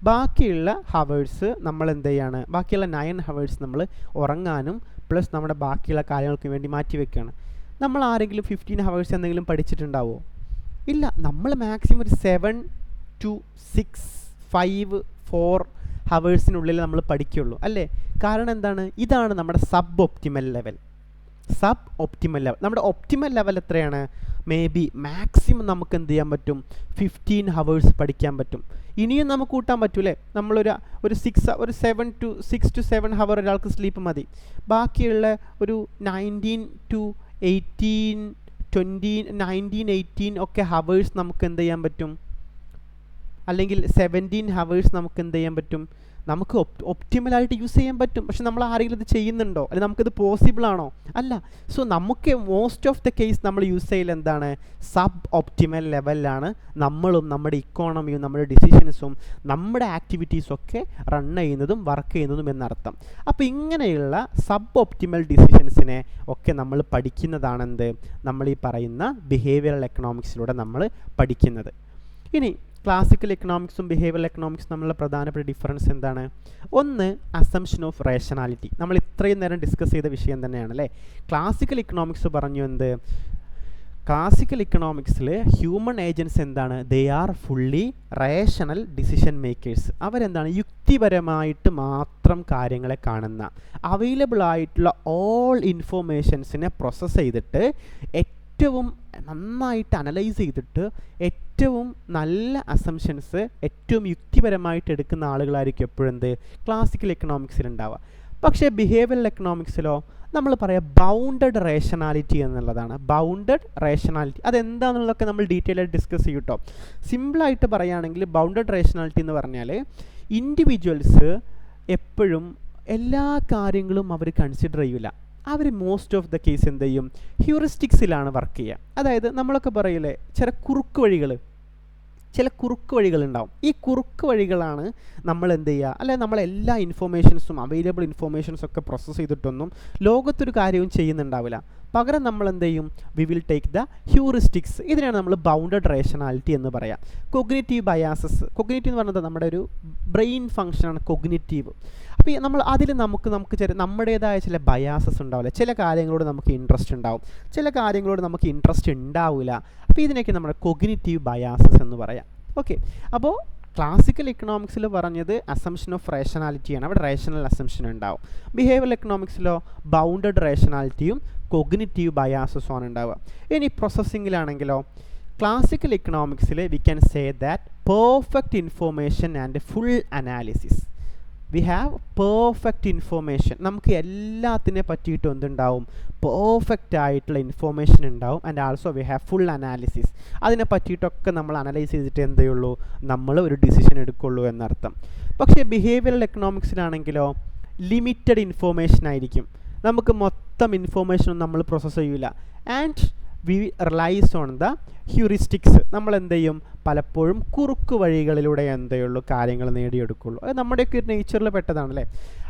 ബാക്കിയുള്ള ഹവേഴ്സ് നമ്മൾ എന്ത് ചെയ്യാണ്? ബാക്കിയുള്ള 9 ഹവേഴ്സ് നമ്മൾ ഉറങ്ങാനും പ്ലസ് നമ്മുടെ ബാക്കിയുള്ള കാര്യങ്ങൾക്ക് വേണ്ടി മാറ്റി വെക്കുകയാണ്. നമ്മൾ ആരെങ്കിലും 15 ഹവേഴ്സ് എന്തെങ്കിലും പഠിച്ചിട്ടുണ്ടാവുമോ? ഇല്ല. നമ്മൾ മാക്സിമം ഒരു 7 to 6, 5, 4 ഹവേഴ്സിനുള്ളിൽ നമ്മൾ പഠിക്കുകയുള്ളൂ അല്ലേ. കാരണം എന്താണ്? ഇതാണ് നമ്മുടെ സബ് ഒപ്റ്റിമൽ ലെവൽ. നമ്മുടെ ഒപ്റ്റിമൽ ലെവൽ എത്രയാണ്? മേ ബി മാക്സിമം നമുക്ക് എന്ത് ചെയ്യാൻ പറ്റും? 15 ഹവേഴ്സ് പഠിക്കാൻ പറ്റും. ഇനിയും നമുക്ക് കൂട്ടാൻ പറ്റൂലേ. നമ്മളൊരു 6 to 7 ഹവർ ഒരാൾക്ക് സ്ലീപ്പ് മതി. ബാക്കിയുള്ള ഒരു 19 to 18, 20, 19, 18 ഒക്കെ ഹവേഴ്സ് നമുക്ക് എന്ത് ചെയ്യാൻ പറ്റും? അല്ലെങ്കിൽ 17 ഹവേഴ്സ് നമുക്ക് എന്ത് ചെയ്യാൻ പറ്റും? നമുക്ക് ഒപ്റ്റിമലായിട്ട് യൂസ് ചെയ്യാൻ പറ്റും. പക്ഷെ നമ്മൾ ആരെങ്കിലും ഇത് ചെയ്യുന്നുണ്ടോ? അല്ലെങ്കിൽ നമുക്കിത് പോസിബിൾ ആണോ? അല്ല. സോ നമുക്ക് മോസ്റ്റ് ഓഫ് ദ കേസ് നമ്മൾ യൂസ് ചെയ്യൽ എന്താണ്? സബ് ഒപ്റ്റിമൽ ലെവലിലാണ് നമ്മളും നമ്മുടെ ഇക്കോണമിയും നമ്മുടെ ഡിസിഷൻസും നമ്മുടെ ആക്ടിവിറ്റീസൊക്കെ റൺ ചെയ്യുന്നതും വർക്ക് ചെയ്യുന്നതും എന്നർത്ഥം. അപ്പോൾ ഇങ്ങനെയുള്ള സബ് ഒപ്റ്റിമൽ ഡിസിഷൻസിനെ ഒക്കെ നമ്മൾ പഠിക്കുന്നതാണെന്ത്? നമ്മൾ ഈ പറയുന്ന ബിഹേവിയറൽ എക്കണോമിക്സിലൂടെ നമ്മൾ പഠിക്കുന്നത്. ഇനി ക്ലാസിക്കൽ എക്കണോമിക്സും ബിഹേവിയറൽ എക്കണോമിക്സും തമ്മിലുള്ള പ്രധാനപ്പെട്ട ഡിഫറൻസ് എന്താണ്? ഒന്ന്, അസംഷൻ ഓഫ് റേഷനാലിറ്റി. നമ്മൾ ഇത്രയും നേരം ഡിസ്കസ് ചെയ്ത വിഷയം തന്നെയാണ് അല്ലേ. ക്ലാസിക്കൽ ഇക്കണോമിക്സ് പറഞ്ഞു എന്ത്? ക്ലാസിക്കൽ ഇക്കണോമിക്സിൽ ഹ്യൂമൻ ഏജൻസ് എന്താണ്? They R fully rational decision makers. അവരെന്താണ്? യുക്തിപരമായിട്ട് മാത്രം കാര്യങ്ങളെ കാണുന്ന, അവൈലബിൾ ആയിട്ടുള്ള ഓൾ ഇൻഫോർമേഷൻസിനെ പ്രോസസ്സ് ചെയ്തിട്ട് ഏറ്റവും നന്നായിട്ട് അനലൈസ് ചെയ്തിട്ട് ഏറ്റവും നല്ല അസംഷൻസ് ഏറ്റവും യുക്തിപരമായിട്ട് എടുക്കുന്ന ആളുകളായിരിക്കും എപ്പോഴെന്ത്? ക്ലാസിക്കൽ എക്കണോമിക്സിൽ ഉണ്ടാവുക. പക്ഷേ ബിഹേവിയറൽ എക്കണോമിക്സിലോ നമ്മൾ പറയാം ബൗണ്ടഡ് റേഷനാലിറ്റി എന്നുള്ളതാണ്. ബൗണ്ടഡ് റേഷനാലിറ്റി അതെന്താണെന്നുള്ളതൊക്കെ നമ്മൾ ഡീറ്റെയിൽ ആയിട്ട് ഡിസ്കസ് ചെയ്യും കേട്ടോ. സിമ്പിളായിട്ട് പറയുകയാണെങ്കിൽ ബൗണ്ടഡ് റേഷനാലിറ്റി എന്ന് പറഞ്ഞാൽ ഇൻഡിവിജ്വൽസ് എപ്പോഴും എല്ലാ കാര്യങ്ങളും അവർ കൺസിഡർ ചെയ്യില്ല. അവർ മോസ്റ്റ് ഓഫ് ദ കേസ് എന്ത് ചെയ്യും? ഹ്യൂറിസ്റ്റിക്സിലാണ് വർക്ക് ചെയ്യുക. അതായത് നമ്മളൊക്കെ പറയില്ലേ ചില കുറുക്ക് വഴികളുണ്ടാവും. ഈ കുറുക്ക് വഴികളാണ് നമ്മൾ എന്ത് ചെയ്യുക, അല്ലെങ്കിൽ നമ്മളെല്ലാ ഇൻഫോർമേഷൻസും അവൈലബിൾ ഇൻഫോർമേഷൻസൊക്കെ പ്രോസസ്സ് ചെയ്തിട്ടൊന്നും ലോകത്തൊരു കാര്യവും ചെയ്യുന്നുണ്ടാവില്ല. പകരം നമ്മൾ എന്ത് ചെയ്യും? We will take the heuristics. ഇതിനാണ് നമ്മൾ ബൗണ്ടഡ് റേഷനാലിറ്റി എന്ന് പറയാം. Cognitive biases. കൊഗ്നിറ്റീവ് എന്ന് പറയുന്നത് നമ്മുടെ ഒരു ബ്രെയിൻ ഫംഗ്ഷനാണ് കൊഗ്നിറ്റീവ്. അപ്പോൾ നമ്മൾ അതിൽ നമുക്ക് നമ്മുടേതായ ചില ബയാസസ് ഉണ്ടാവില്ല. ചില കാര്യങ്ങളോട് നമുക്ക് ഇൻട്രസ്റ്റ് ഉണ്ടാവും, ചില കാര്യങ്ങളോട് നമുക്ക് ഇൻട്രസ്റ്റ് ഉണ്ടാവില്ല. അപ്പോൾ ഇതിനൊക്കെ നമ്മുടെ കൊഗ്നിറ്റീവ് ബയാസസ് എന്ന് പറയാം. ഓക്കെ. അപ്പോൾ ക്ലാസിക്കൽ എക്കണോമിക്സിൽ പറഞ്ഞത് അസംഷൻ ഓഫ് റേഷനാലിറ്റിയാണ്. അവിടെ റേഷണൽ അസംഷൻ ഉണ്ടാവും. ബിഹേവിയറൽ എക്കണോമിക്സിലോ ബൗണ്ടഡ് റേഷനാലിറ്റിയും കൊഗ്നിറ്റീവ് ബയാസസും ആണ് ഉണ്ടാവുക. ഇനി പ്രോസസ്സിങ്ങിലാണെങ്കിലോ ക്ലാസിക്കൽ എക്കണോമിക്സിൽ we can say that perfect information and full analysis. We have perfect information. നമുക്ക് എല്ലാത്തിനെ പറ്റിയിട്ടും എന്തുണ്ടാവും? പെർഫെക്റ്റ് ആയിട്ടുള്ള ഇൻഫോർമേഷൻ ഉണ്ടാവും. And also we have full analysis. അതിനെ പറ്റിയിട്ടൊക്കെ നമ്മൾ അനലൈസ് ചെയ്തിട്ട് എന്തേ ഉള്ളൂ? നമ്മൾ ഒരു ഡിസിഷൻ എടുക്കുള്ളൂ എന്നർത്ഥം. പക്ഷേ ബിഹേവിയറൽ എക്കണോമിക്സിലാണെങ്കിലോ ലിമിറ്റഡ് ഇൻഫോർമേഷൻ ആയിരിക്കും. നമുക്ക് മൊത്തം ഇൻഫോർമേഷനും നമ്മൾ പ്രോസസ്സ് ചെയ്യില്ല. And we റിലൈസ് on the heuristics. നമ്മൾ എന്ത് ചെയ്യും? പലപ്പോഴും കുറുക്ക് വഴികളിലൂടെ എന്തേയുള്ളൂ കാര്യങ്ങൾ നേടിയെടുക്കുള്ളൂ. അത് നമ്മുടെയൊക്കെ ഒരു നേച്ചറിൽ പെട്ടതാണല്ലേ.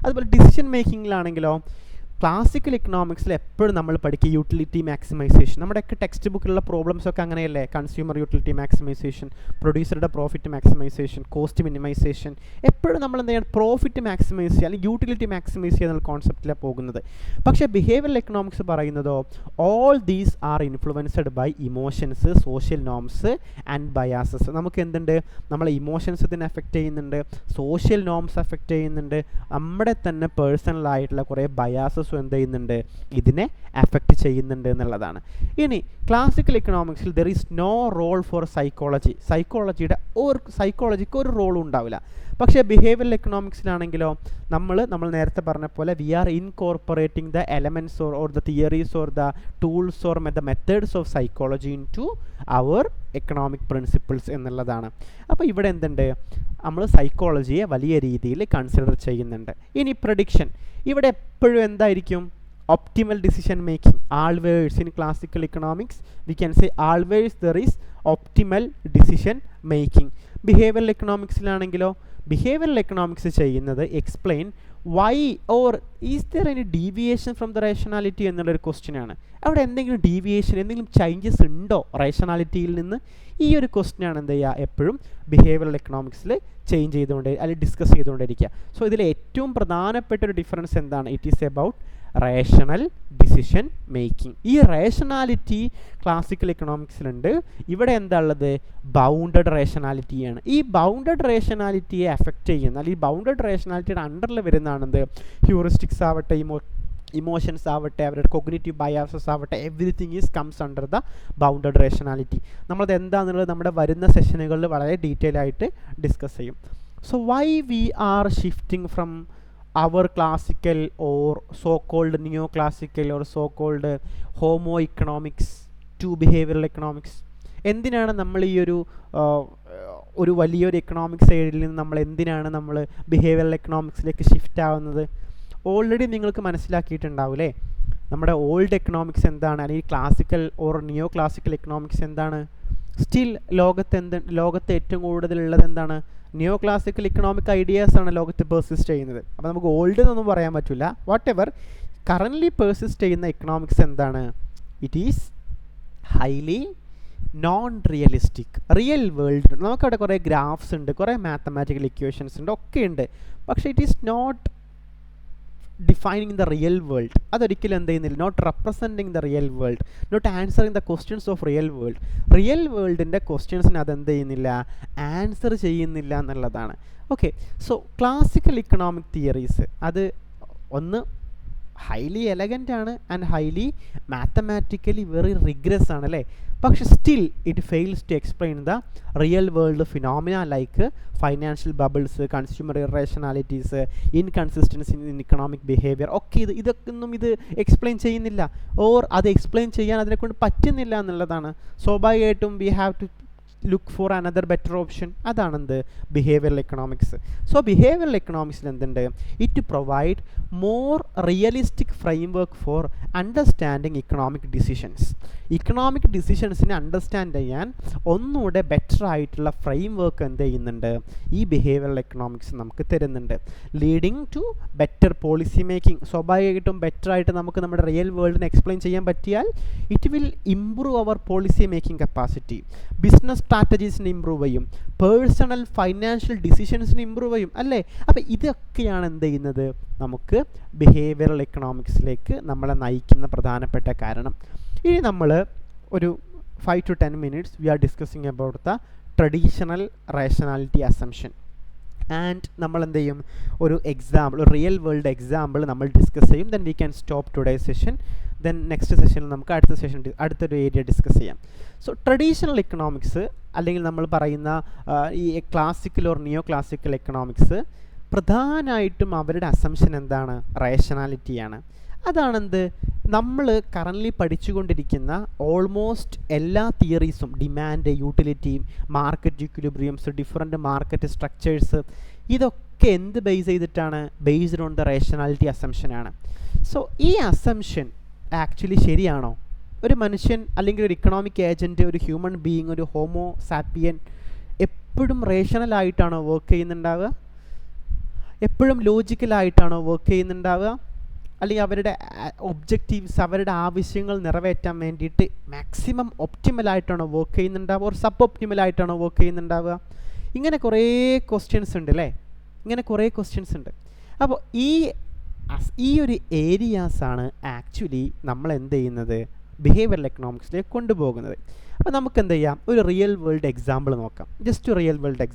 അതുപോലെ ഡിസിഷൻ മേക്കിങ്ങിലാണെങ്കിലോ ക്ലാസിക്കൽ ഇക്കണോമിക്സിൽ എപ്പോഴും നമ്മൾ പഠിക്കുക യൂട്ടിലിറ്റി മാക്സിമൈസേഷൻ. നമ്മുടെയൊക്കെ ടെക്സ്റ്റ് ബുക്കിലുള്ള പ്രോബ്ലംസ് ഒക്കെ അങ്ങനെയല്ലേ? കൺസ്യൂമർ യൂട്ടിലിറ്റി മാക്സിമൈസേഷൻ, പ്രൊഡ്യൂസറുടെ പ്രോഫിറ്റ് മാക്സിമൈസേഷൻ, കോസ്റ്റ് മിനിമൈസേഷൻ. എപ്പോഴും നമ്മൾ എന്ത് ചെയ്യണം? പ്രോഫിറ്റ് മാക്സിമൈസ് ചെയ്യുക അല്ലെങ്കിൽ യൂട്ടിലിറ്റി മാക്സിമൈസ് ചെയ്യുക എന്നുള്ള കോൺസെപ്റ്റിലാണ് പോകുന്നത്. പക്ഷേ ബിഹേവിയറൽ എക്കണോമിക്സ് പറയുന്നതോ all these are influenced by emotions, social norms and biases. നമുക്ക് എന്തുണ്ട്? നമ്മളെ ഇമോഷൻസ് ഇതിനെ എഫക്റ്റ് ചെയ്യുന്നുണ്ട്, സോഷ്യൽ നോംസ് എഫക്റ്റ് ചെയ്യുന്നുണ്ട്, നമ്മുടെ തന്നെ പേഴ്സണലായിട്ടുള്ള കുറേ ബയാസസ് എന്ത് ചെയ്യുന്നുണ്ട്? ഇതിനെ അഫക്റ്റ് ചെയ്യുന്നുണ്ട് എന്നുള്ളതാണ്. ഇനി ക്ലാസിക്കൽ ഇക്കണോമിക്സിൽ there is no role for psychology. സൈക്കോളജിക്ക് ഒരു റോളും ഉണ്ടാവില്ല. പക്ഷേ ബിഹേവിയറൽ എക്കണോമിക്സിലാണെങ്കിലോ നമ്മൾ നേരത്തെ പറഞ്ഞ പോലെ we are incorporating the elements or the theories or the tools or the methods of psychology into our economic principles എന്നുള്ളതാണ്. അപ്പോൾ ഇവിടെ എന്തുണ്ട്? നമ്മൾ സൈക്കോളജിയെ വലിയ രീതിയിൽ കൺസിഡർ ചെയ്യുന്നുണ്ട്. ഇനി പ്രഡിക്ഷൻ, ഇവിടെ എപ്പോഴും എന്തായിരിക്കും? optimal decision making. Always in classical economics we can say always there is optimal decision making. Behavioral economics ലാണെങ്കിലോ behavioral economics ചെയ്യുന്നത് explain why or is there any deviation from the rationality എന്നുള്ളൊരു question ആണ്. അവിടെ എന്തെങ്കിലും deviation, എന്തെങ്കിലും changes ഉണ്ടോ റേഷണാലിറ്റിയിൽ നിന്ന്? ഈ ഒരു ക്വസ്റ്റ്യൻ ആണ് എന്ത് ചെയ്യുക? എപ്പോഴും ബിഹേവിയറൽ എക്കണോമിക്സിൽ ചേഞ്ച് ചെയ്തുകൊണ്ട് അല്ലെങ്കിൽ ഡിസ്കസ് ചെയ്തുകൊണ്ടിരിക്കുക. സോ ഇതിൽ ഏറ്റവും പ്രധാനപ്പെട്ട ഒരു ഡിഫറൻസ് എന്താണ്? It is about rational decision making. ഈ റേഷണാലിറ്റി ക്ലാസിക്കൽ എക്കണോമിക്സിലുണ്ട്. ഇവിടെ എന്താ ഉള്ളത്? ബൗണ്ടഡ് റേഷണാലിറ്റിയാണ്. ഈ ബൗണ്ടഡ് റേഷണാലിറ്റിയെ എഫക്റ്റ് ചെയ്യുന്ന അല്ലെങ്കിൽ ബൗണ്ടഡ് റേഷണാലിറ്റിയുടെ അണ്ടറിൽ വരുന്നതാണെന്ത്? ഹ്യൂറിസ്റ്റിക്സ് ആവട്ടെ, ഇമോഷൻസ് ആവട്ടെ, അവരുടെ കൊഗ്നിറ്റീവ് ബയാസസ് ആവട്ടെ, everything is comes under the bounded rationality. നമ്മളത് എന്താണെന്നുള്ളത് നമ്മുടെ വരുന്ന സെഷനുകളിൽ വളരെ ഡീറ്റെയിൽ ആയിട്ട് ഡിസ്കസ് ചെയ്യും. So why we are shifting from our classical or so-called neoclassical or so-called homo economics to behavioral economics? എന്തിനാണ് നമ്മൾ ഈ ഒരു വലിയൊരു എക്കണോമിക്സ് സൈഡിൽ നിന്ന് നമ്മൾ ബിഹേവിയറൽ എക്കണോമിക്സിലേക്ക് ഷിഫ്റ്റ് ആവുന്നത്? ഓൾറെഡി നിങ്ങൾക്ക് മനസ്സിലാക്കിയിട്ടുണ്ടാവില്ലേ നമ്മുടെ ഓൾഡ് എക്കണോമിക്സ് എന്താണ്, അല്ലെങ്കിൽ classical or neo classical economics എന്താണ്? സ്റ്റിൽ ലോകത്ത് ഏറ്റവും കൂടുതലുള്ളത് എന്താണ്? നിയോ ക്ലാസിക്കൽ ഇക്കണോമിക് ഐഡിയാസ് ആണ് ലോകത്ത് പെർസിസ്റ്റ് ചെയ്യുന്നത്. അപ്പോൾ നമുക്ക് ഓൾഡ് എന്നൊന്നും പറയാൻ പറ്റില്ല. വാട്ട് എവർ കറൻ്റ്ലി പെർസിസ്റ്റ് ചെയ്യുന്ന എക്കണോമിക്സ് എന്താണ്? It is highly non realistic. Real world, നമുക്കവിടെ കുറേ ഗ്രാഫ്സ് ഉണ്ട്, കുറേ മാത്തമാറ്റിക്കൽ ഇക്വേഷൻസ് ഉണ്ട്, ഒക്കെ ഉണ്ട്. പക്ഷേ it is not defining the real world. അതൊരിക്കലും എന്ത് ചെയ്യുന്നില്ല? Not representing the real world, not answering the questions of real world. Real വേൾഡിൻ്റെ ക്വസ്റ്റ്യൻസിന് അതെന്ത് ചെയ്യുന്നില്ല? ആൻസർ ചെയ്യുന്നില്ല എന്നുള്ളതാണ്. Okay, so classical economic theories അത് ഒന്ന് ഹൈലി എലഗൻ്റ് ആണ് and highly mathematically very rigorous ആണ് അല്ലേ? പക്ഷെ still it fails to explain the real world phenomena like financial bubbles, consumer irrationalities, inconsistency in economic behaviour ഒക്കെ ഇതൊന്നും ഇത് എക്സ്പ്ലെയിൻ ചെയ്യുന്നില്ല, ഓർ അത് എക്സ്പ്ലെയിൻ ചെയ്യാൻ അതിനെക്കൊണ്ട് പറ്റുന്നില്ല എന്നുള്ളതാണ്. സ്വാഭാവികമായിട്ടും we have to look for another better option. അതാണെന്ത്? Behavioural economics. സോ ബിഹേവിയറൽ എക്കണോമിക്സിൽ എന്തുണ്ട്? It provide more realistic framework for understanding economic decisions. Economic ഡിസിഷൻസിനെ അണ്ടർസ്റ്റാൻഡ് ചെയ്യാൻ ഒന്നുകൂടെ ബെറ്റർ ആയിട്ടുള്ള ഫ്രെയിംവർക്ക് എന്ത് ചെയ്യുന്നുണ്ട്? ഈ ബിഹേവിയറൽ എക്കണോമിക്സ് നമുക്ക് തരുന്നുണ്ട്. Leading to better policy making. സ്വാഭാവികമായിട്ടും ബെറ്റർ ആയിട്ട് നമുക്ക് നമ്മുടെ റിയൽ വേൾഡിനെ എക്സ്പ്ലെയിൻ ചെയ്യാൻ പറ്റിയാൽ it will improve our policy making capacity. Business സ്ട്രാറ്റജീസിന് ഇമ്പ്രൂവ് ചെയ്യും, പേഴ്സണൽ ഫൈനാൻഷ്യൽ ഡിസിഷൻസിന് ഇമ്പ്രൂവ് ചെയ്യും അല്ലേ? അപ്പോൾ ഇതൊക്കെയാണ് എന്ത് ചെയ്യുന്നത്? നമുക്ക് ബിഹേവിയറൽ എക്കണോമിക്സിലേക്ക് നമ്മളെ നയിക്കുന്ന പ്രധാനപ്പെട്ട കാരണം. ഇനി നമ്മൾ ഒരു 5 to 10 minutes we are discussing about the traditional rationality assumption. And നമ്മൾ എന്ത് ചെയ്യും? ഒരു എക്സാമ്പിൾ, ഒരു റിയൽ വേൾഡ് എക്സാമ്പിൾ നമ്മൾ ഡിസ്കസ് ചെയ്യും. Then we can stop today session. Then next സെഷനിൽ നമുക്ക് അടുത്തൊരു ഏരിയ ഡിസ്കസ് ചെയ്യാം. സോ ട്രഡീഷണൽ എക്കണോമിക്സ് അല്ലെങ്കിൽ നമ്മൾ പറയുന്ന ഈ classical or neo classical economics പ്രധാനമായിട്ടും അവരുടെ അസംഷൻ എന്താണ്? റേഷണാലിറ്റിയാണ്. അതാണെന്ത്? നമ്മൾ കറൻ്റ്ലി പഠിച്ചുകൊണ്ടിരിക്കുന്ന ഓൾമോസ്റ്റ് എല്ലാ തിയറീസും, demand, utility, market equilibriums, different market structures, ഇതൊക്കെ എന്ത് ബേസ് ചെയ്തിട്ടാണ്? ബേസ്ഡ് ഓൺ ദ റേഷണാലിറ്റി അസംഷനാണ്. സോ ഈ അസംഷൻ ആക്ച്വലി ശരിയാണോ? ഒരു മനുഷ്യൻ അല്ലെങ്കിൽ ഒരു ഇക്കണോമിക് ഏജൻറ്റ്, ഒരു ഹ്യൂമൻ ബീയിങ്, ഒരു ഹോമോ സാപ്പിയൻ എപ്പോഴും റേഷണലായിട്ടാണോ വർക്ക് ചെയ്യുന്നുണ്ടാവുക? എപ്പോഴും ലോജിക്കലായിട്ടാണോ വർക്ക് ചെയ്യുന്നുണ്ടാവുക? അല്ലെങ്കിൽ അവരുടെ ഒബ്ജക്റ്റീവ്സ്, അവരുടെ ആവശ്യങ്ങൾ നിറവേറ്റാൻ വേണ്ടിയിട്ട് മാക്സിമം ഒപ്റ്റിമലായിട്ടാണോ വർക്ക് ചെയ്യുന്നുണ്ടാവുക, ഒരു സബ് ഒപ്റ്റിമലായിട്ടാണോ വർക്ക് ചെയ്യുന്നുണ്ടാവുക? ഇങ്ങനെ കുറേ ക്വസ്റ്റ്യൻസ് ഉണ്ട് അല്ലേ, ഇങ്ങനെ കുറേ ക്വസ്റ്റ്യൻസ് ഉണ്ട്. അപ്പോൾ ഈ ഒരു ഏരിയാസാണ് ആക്ച്വലി നമ്മൾ എന്ത് ചെയ്യുന്നത്, ബിഹേവിയറൽ എക്കണോമിക്സിലേക്ക് കൊണ്ടുപോകുന്നത്. അപ്പോൾ നമുക്ക് എന്ത് ചെയ്യാം, ഒരു റിയൽ വേൾഡ് എക്സാമ്പിൾ നോക്കാം. ജസ്റ്റ് റിയൽ വേൾഡ്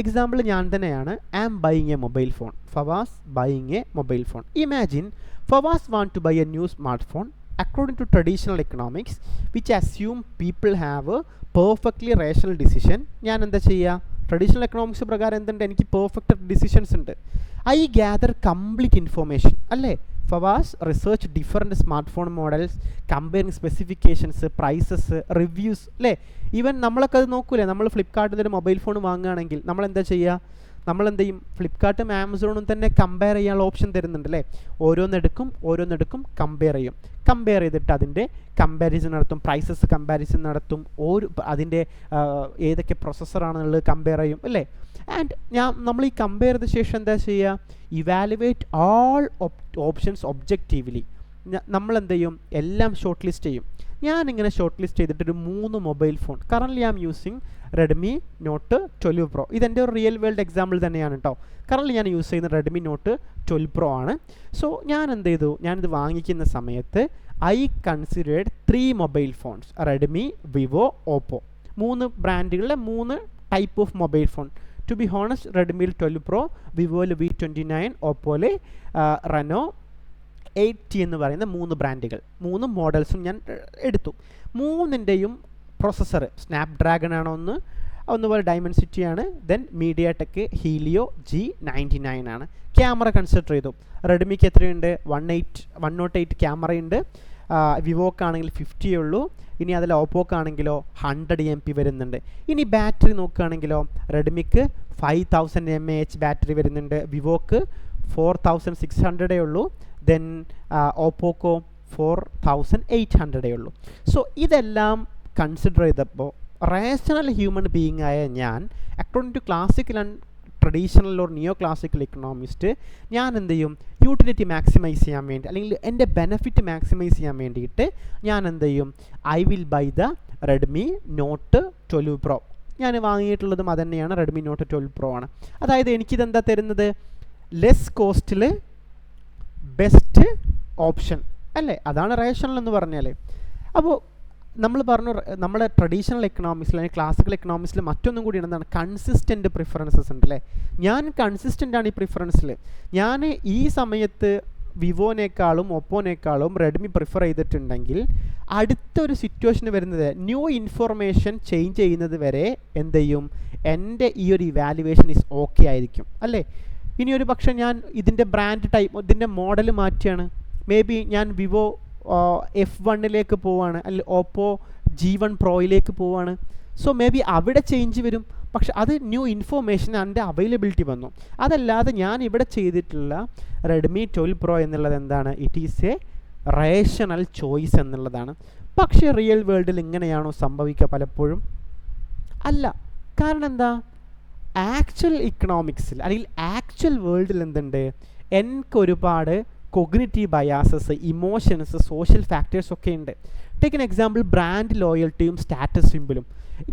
എക്സാമ്പിൾ ഞാൻ തന്നെയാണ്. I am buying a mobile phone. Fawaz buying a mobile phone. Imagine Fawaz want to buy a new smart phone. According to traditional economics which assume people have a perfectly rational decision, ഞാൻ എന്താ ചെയ്യുക, traditional economics പ്രകാരം എന്തുണ്ട്, എനിക്ക് perfect decisions ഉണ്ട്. I gather complete information അല്ലേ. Fawaz research different smart phone models, comparing specifications, prices, reviews അല്ലേ. Even നമ്മളൊക്കെ അത് നോക്കൂലേ, നമ്മൾ ഫ്ലിപ്കാർട്ടിൽ നിന്ന് ഒരു മൊബൈൽ ഫോൺ വാങ്ങുകയാണെങ്കിൽ നമ്മൾ എന്താ ചെയ്യുക, നമ്മളെന്ത് ചെയ്യും, ഫ്ലിപ്കാർട്ടും ആമസോണും തന്നെ കമ്പയർ ചെയ്യാനുള്ള ഓപ്ഷൻ തരുന്നുണ്ട് അല്ലേ. ഓരോന്നെടുക്കും കമ്പയർ ചെയ്തിട്ട് അതിൻ്റെ കമ്പാരിസൺ നടത്തും, പ്രൈസസ് കമ്പാരിസൺ നടത്തും, അതിൻ്റെ ഏതൊക്കെ പ്രൊസസ്സറാണെന്നുള്ളത് കമ്പയർ ചെയ്യും അല്ലേ. ആൻഡ് നമ്മൾ ഈ കമ്പയർ ചെയ്ത ശേഷം എന്താ ചെയ്യുക, ഇവാലുവേറ്റ് ഓൾ ഓപ്ഷൻസ് ഒബ്ജക്റ്റീവ്ലി. നമ്മളെന്ത് ചെയ്യും, എല്ലാം ഷോർട്ട് ലിസ്റ്റ് ചെയ്യും. ഞാനിങ്ങനെ ഷോർട്ട് ലിസ്റ്റ് ചെയ്തിട്ടൊരു 3 mobile phone, currently I am using Redmi note 12 Pro. ഇതെൻ്റെ ഒരു റിയൽ വേൾഡ് എക്സാമ്പിൾ തന്നെയാണ് കേട്ടോ. കറൻറ്റ്ലി ഞാൻ യൂസ് ചെയ്യുന്ന റെഡ്മി നോട്ട് 12 Pro ആണ്. സോ ഞാൻ എന്ത് ചെയ്തു, ഞാനിത് വാങ്ങിക്കുന്ന സമയത്ത് I considered 3 mobile phones, Redmi, Vivo, Oppo, 3 ബ്രാൻഡുകളിലെ 3 type of mobile phone. To be honest, റെഡ്മിയിൽ 12 Pro, വിവോയിൽ V29, ഓപ്പോയിൽ റെനോ 8T എന്ന് പറയുന്ന 3 ബ്രാൻഡുകൾ, 3 മോഡൽസും ഞാൻ എടുത്തു. 3ൻ്റെയും പ്രൊസസ്സർ സ്നാപ്ഡ്രാഗൺ ആണ്, ഒന്നുപോലെ ഡൈമെൻസിറ്റി ആണ്, ദെൻ മീഡിയാടെക് ഹീലിയോ G99 ആണ്. ക്യാമറ കൺസിഡർ ചെയ്തു. റെഡ്മിക്ക് എത്രയുണ്ട്, 108 ക്യാമറയുണ്ട്. വിവോക്കാണെങ്കിൽ 50 ഉള്ളൂ. ഇനി അതിൽ ഓപ്പോക്കാണെങ്കിലോ 100 MP വരുന്നുണ്ട്. ഇനി ബാറ്ററി നോക്കുകയാണെങ്കിലോ റെഡ്മിക്ക് 5000 mAh ബാറ്ററി വരുന്നുണ്ട്, വിവോക്ക് 4600 ഉള്ളൂ, ദെൻ ഓപ്പോക്കോ 4800 ഉള്ളൂ. സോ ഇതെല്ലാം കൺസിഡർ ചെയ്തപ്പോൾ റേഷണൽ ഹ്യൂമൻ ബീയിങ് ആയ ഞാൻ, according to classical and traditional or neo classical economist, ഞാൻ എന്ത് ചെയ്യും, യൂട്ടിലിറ്റി മാക്സിമൈസ് ചെയ്യാൻ വേണ്ടി, അല്ലെങ്കിൽ എൻ്റെ ബെനഫിറ്റ് മാക്സിമൈസ് ചെയ്യാൻ വേണ്ടിയിട്ട് ഞാൻ എന്ത് ചെയ്യും, I will buy the Redmi note 12 Pro. ഞാൻ വാങ്ങിയിട്ടുള്ളതും അതുതന്നെയാണ്, റെഡ്മി നോട്ട് 12 Pro ആണ്. അതായത് എനിക്കിതെന്താ തരുന്നത്, ലെസ് കോസ്റ്റിൽ ബെസ്റ്റ് ഓപ്ഷൻ അല്ലേ. അതാണ് റേഷണൽ എന്ന് പറഞ്ഞാൽ. അപ്പോൾ നമ്മൾ പറഞ്ഞു, നമ്മുടെ ട്രഡീഷണൽ എക്കണോമിക്സിൽ അല്ലെങ്കിൽ ക്ലാസിക്കൽ എക്കണോമിക്സിൽ മറ്റൊന്നും കൂടി എന്താണ്, കൺസിസ്റ്റൻ്റ് പ്രിഫറൻസസ് ഉണ്ട് അല്ലേ. ഞാൻ കൺസിസ്റ്റൻ്റ് ആണ് ഈ പ്രിഫറൻസിൽ. ഞാൻ ഈ സമയത്ത് വിവോനേക്കാളും ഒപ്പോനേക്കാളും റെഡ്മി പ്രിഫർ ചെയ്തിട്ടുണ്ടെങ്കിൽ അടുത്തൊരു സിറ്റുവേഷന് വരുന്നത്, ന്യൂ ഇൻഫോർമേഷൻ ചേഞ്ച് ചെയ്യുന്നത് വരെ എന്ത് ചെയ്യും, എൻ്റെ ഈ ഒരു ഇവാലുവേഷൻ ഈസ് ഓക്കെ ആയിരിക്കും അല്ലേ. ഇനി ഒരു പക്ഷേ ഞാൻ ഇതിൻ്റെ ബ്രാൻഡ് ടൈപ്പ്, ഇതിൻ്റെ മോഡൽ മാറ്റുകയാണ്, മേ ബി ഞാൻ വിവോ F1 പോവാണ്, അല്ലെങ്കിൽ ഓപ്പോ G1 Proയിലേക്ക് പോവാണ്. സോ മേ ബി അവിടെ ചേഞ്ച് വരും, പക്ഷെ അത് ന്യൂ ഇൻഫോർമേഷൻ അതിൻ്റെ അവൈലബിലിറ്റി വന്നു. അതല്ലാതെ ഞാൻ ഇവിടെ ചെയ്തിട്ടുള്ള റെഡ്മി 12 Pro എന്നുള്ളത് എന്താണ്, it is a rational choice എന്നുള്ളതാണ്. പക്ഷേ റിയൽ വേൾഡിൽ ഇങ്ങനെയാണോ സംഭവിക്കുക, പലപ്പോഴും അല്ല. കാരണം എന്താ, ആക്ച്വൽ ഇക്കണോമിക്സിൽ അല്ലെങ്കിൽ ആക്ച്വൽ വേൾഡിൽ എന്തുണ്ട്, എനിക്കൊരുപാട് cognitive biases, emotions, social factors ഒക്കെ ഉണ്ട്. ടേക്ക് എൻ എക്സാമ്പിൾ, ബ്രാൻഡ് ലോയൽറ്റിയും സ്റ്റാറ്റസ് സിമ്പിളും.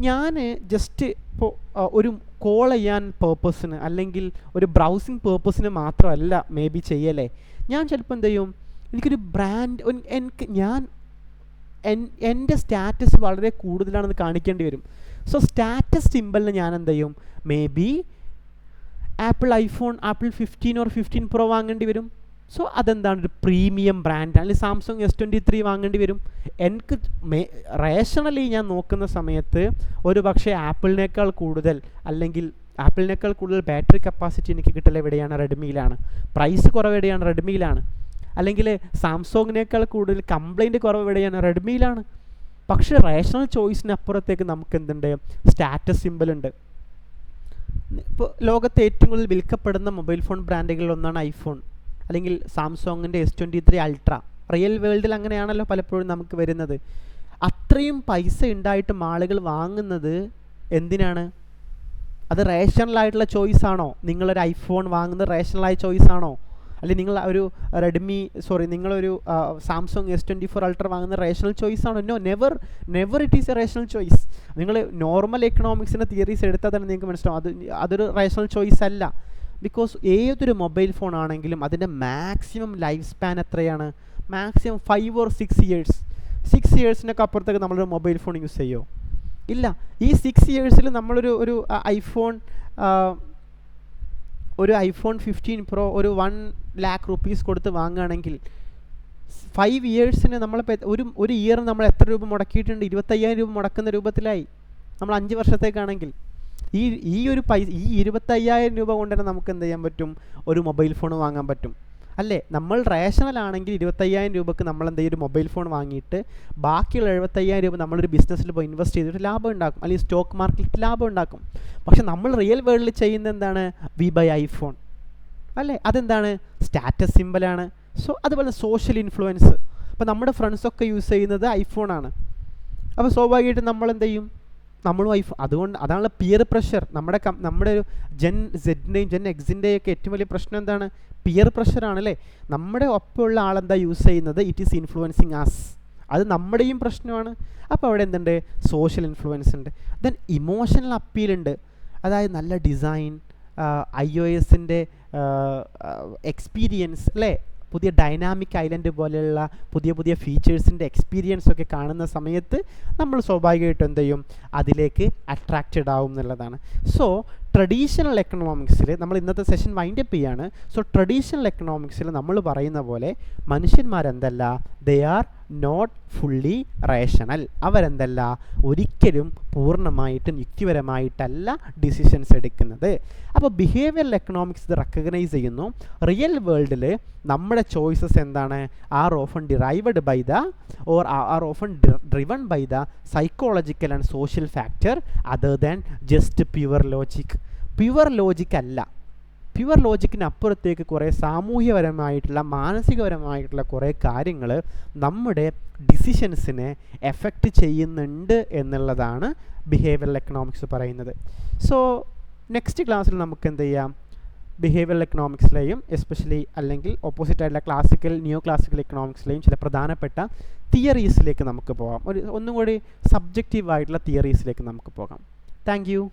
ഞാൻ ജസ്റ്റ് ഇപ്പോൾ ഒരു കോൾ ചെയ്യാൻ പേർപ്പസിന് അല്ലെങ്കിൽ ഒരു ബ്രൗസിങ് പേർപ്പസിന് മാത്രമല്ല മേ ബി ചെയ്യലേ. ഞാൻ ചിലപ്പോൾ എന്ത് ചെയ്യും, എനിക്കൊരു ബ്രാൻഡ്, എൻ്റെ സ്റ്റാറ്റസ് വളരെ കൂടുതലാണെന്ന് കാണിക്കേണ്ടി വരും. സോ സ്റ്റാറ്റസ് സിമ്പിളിന് ഞാൻ എന്ത് ചെയ്യും, may be apple 15 or 15 Pro വാങ്ങേണ്ടി വരും. സോ അതെന്താണ്, ഒരു പ്രീമിയം ബ്രാൻഡ്. അല്ലെങ്കിൽ സാംസങ് S23 വാങ്ങേണ്ടി വരും. എനിക്ക് റേഷണലി ഞാൻ നോക്കുന്ന സമയത്ത് ഒരു പക്ഷേ ആപ്പിളിനേക്കാൾ കൂടുതൽ ബാറ്ററി കപ്പാസിറ്റി എനിക്ക് കിട്ടൽ എവിടെയാണ്, റെഡ്മിയിലാണ്. പ്രൈസ് കുറവ് എവിടെയാണ്, റെഡ്മിയിലാണ്. അല്ലെങ്കിൽ സാംസങ്ങിനേക്കാൾ കൂടുതൽ കംപ്ലൈൻറ്റ് കുറവ് എവിടെയാണ്, റെഡ്മിയിലാണ്. പക്ഷേ റേഷണൽ ചോയ്സിന് അപ്പുറത്തേക്ക് നമുക്ക് എന്തുണ്ട്, സ്റ്റാറ്റസ് സിമ്പിൾ ഉണ്ട്. ഇപ്പോൾ ലോകത്തെ ഏറ്റവും കൂടുതൽ വിൽക്കപ്പെടുന്ന മൊബൈൽ ഫോൺ ബ്രാൻഡുകളിൽ ഒന്നാണ് ഐഫോൺ, അല്ലെങ്കിൽ സാംസങ്ങിൻ്റെ S23 Ultra. റിയൽ വേൾഡിൽ അങ്ങനെയാണല്ലോ പലപ്പോഴും നമുക്ക് വരുന്നത്. അത്രയും പൈസ ഉണ്ടായിട്ടും ആളുകൾ വാങ്ങുന്നത് എന്തിനാണ്, അത് റേഷണലായിട്ടുള്ള ചോയ്സാണോ? നിങ്ങളൊരു ഐഫോൺ വാങ്ങുന്നത് റേഷണലായ ചോയ്സാണോ? അല്ലെങ്കിൽ നിങ്ങൾ ഒരു നിങ്ങളൊരു സാംസങ് S24 അൾട്ര വാങ്ങുന്ന റേഷണൽ ചോയ്സ് ആണോ? No, never it is a rational choice. നിങ്ങൾ നോർമൽ എക്കണോമിക്സിൻ്റെ തിയറീസ് എടുത്താൽ തന്നെ നിങ്ങൾക്ക് മനസ്സിലാവും അതൊരു റേഷണൽ ചോയ്സ് അല്ല. ബിക്കോസ് ഏതൊരു മൊബൈൽ ഫോൺ ആണെങ്കിലും അതിൻ്റെ മാക്സിമം ലൈഫ് സ്പാൻ എത്രയാണ്? Maximum 5 or 6 years. 6 yearsനൊക്കെ അപ്പുറത്തേക്ക് നമ്മളൊരു മൊബൈൽ ഫോൺ യൂസ് ചെയ്യുമോ? ഇല്ല. ഈ 6 yearsൽ നമ്മളൊരു ഐഫോൺ 15 Pro ഒരു 1 lakh rupees കൊടുത്ത് വാങ്ങുകയാണെങ്കിൽ 5 yearsന് നമ്മളിപ്പോൾ ഒരു ഇയർ നമ്മൾ എത്ര രൂപ മുടക്കിയിട്ടുണ്ട്? 25,000 രൂപ മുടക്കുന്ന രൂപത്തിലായി നമ്മൾ 5 വർഷത്തേക്കാണെങ്കിൽ. ഈ 25,000 രൂപ കൊണ്ട് തന്നെ നമുക്ക് എന്ത് ചെയ്യാൻ പറ്റും? ഒരു മൊബൈൽ ഫോൺ വാങ്ങാൻ പറ്റും അല്ലേ? നമ്മൾ റേഷണൽ ആണെങ്കിൽ 25,000 രൂപക്ക് നമ്മൾ എന്ത് ചെയ്യും? ഒരു മൊബൈൽ ഫോൺ വാങ്ങിയിട്ട് ബാക്കിയുള്ള 75,000 രൂപ നമ്മളൊരു ബിസിനസ്സിൽ പോയി ഇൻവെസ്റ്റ് ചെയ്തിട്ട് ലാഭം ഉണ്ടാക്കും, അല്ലെങ്കിൽ സ്റ്റോക്ക് മാർക്കറ്റിൽ ലാഭം ഉണ്ടാക്കും. പക്ഷെ നമ്മൾ റിയൽ വേൾഡിൽ ചെയ്യുന്നത് എന്താണ്? വി ബൈ ഐഫോൺ അല്ലേ? അതെന്താണ്? സ്റ്റാറ്റസ് സിമ്പലാണ്. സോ അതുപോലെ സോഷ്യൽ ഇൻഫ്ലുവൻസ്. അപ്പോൾ നമ്മുടെ ഫ്രണ്ട്സൊക്കെ യൂസ് ചെയ്യുന്നത് ഐഫോണാണ്. അപ്പോൾ സ്വാഭാവികമായിട്ടും നമ്മൾ എന്ത് ചെയ്യും? നമ്മളും ഐഫോൺ. അതുകൊണ്ട് അതാണ് പിയർ പ്രഷർ. നമ്മുടെ ഒരു ജെൻ സെഡിൻ്റെയും ജെൻ എക്സിൻ്റെയും ഒക്കെ ഏറ്റവും വലിയ പ്രശ്നം എന്താണ്? പിയർ പ്രഷറാണ് അല്ലേ? നമ്മുടെ ഒപ്പമുള്ള ആളെന്താ യൂസ് ചെയ്യുന്നത്? It is influencing us. അത് നമ്മുടെയും പ്രശ്നമാണ്. അപ്പോൾ അവിടെ എന്തുണ്ട്? സോഷ്യൽ ഇൻഫ്ലുവൻസ് ഉണ്ട്. ദെൻ ഇമോഷണൽ അപ്പീലുണ്ട്. അതായത് നല്ല ഡിസൈൻ, iOSൻ്റെ എക്സ്പീരിയൻസ് അല്ലേ? പുതിയ ഡൈനാമിക് ഐലൻഡ് പോലെയുള്ള പുതിയ ഫീച്ചേഴ്സിൻ്റെ എക്സ്പീരിയൻസ് ഒക്കെ കാണുന്ന സമയത്ത് നമ്മൾ സ്വാഭാവികമായിട്ടും എന്ത് ചെയ്യും? അതിലേക്ക് അട്രാക്റ്റഡ് ആവും എന്നുള്ളതാണ്. സോ ട്രഡീഷണൽ എക്കണോമിക്സിൽ നമ്മൾ ഇന്നത്തെ സെഷൻ വൈൻഡപ്പ് ചെയ്യാണ്. സോ ട്രഡീഷണൽ എക്കണോമിക്സിൽ നമ്മൾ പറയുന്ന പോലെ മനുഷ്യന്മാരെന്തല്ല? They are not fully rational. അവരെന്തല്ല? ഒരിക്കലും പൂർണ്ണമായിട്ടും യുക്തിപരമായിട്ടല്ല ഡിസിഷൻസ് എടുക്കുന്നത്. അപ്പോൾ ബിഹേവിയറൽ എക്കണോമിക്സ് ഇത് റെക്കഗ്നൈസ് ചെയ്യുന്നു. റിയൽ വേൾഡിൽ നമ്മുടെ ചോയ്സസ് എന്താണ്? Are often derived by the are often driven by the psychological and social factor other than just pure logic. Pure logic അല്ല. പ്യുവർ ലോജിക്കിന് അപ്പുറത്തേക്ക് കുറേ സാമൂഹ്യപരമായിട്ടുള്ള മാനസികപരമായിട്ടുള്ള കുറേ കാര്യങ്ങൾ നമ്മുടെ ഡിസിഷൻസിനെ എഫക്റ്റ് ചെയ്യുന്നുണ്ട് എന്നുള്ളതാണ് ബിഹേവിയറൽ എക്കണോമിക്സ് പറയുന്നത്. സോ നെക്സ്റ്റ് ക്ലാസ്സിൽ നമുക്ക് എന്ത് ചെയ്യാം? ബിഹേവിയറൽ എക്കണോമിക്സിലെയും എസ്പെഷ്യലി അല്ലെങ്കിൽ ഓപ്പോസിറ്റ് ആയിട്ടുള്ള ക്ലാസിക്കൽ നിയോ ക്ലാസിക്കൽ എക്കണോമിക്സിലെയും ചില പ്രധാനപ്പെട്ട തിയറീസിലേക്ക് നമുക്ക് പോകാം. ഒന്നും കൂടി സബ്ജക്റ്റീവായിട്ടുള്ള തിയറീസിലേക്ക് നമുക്ക് പോകാം. Thank you.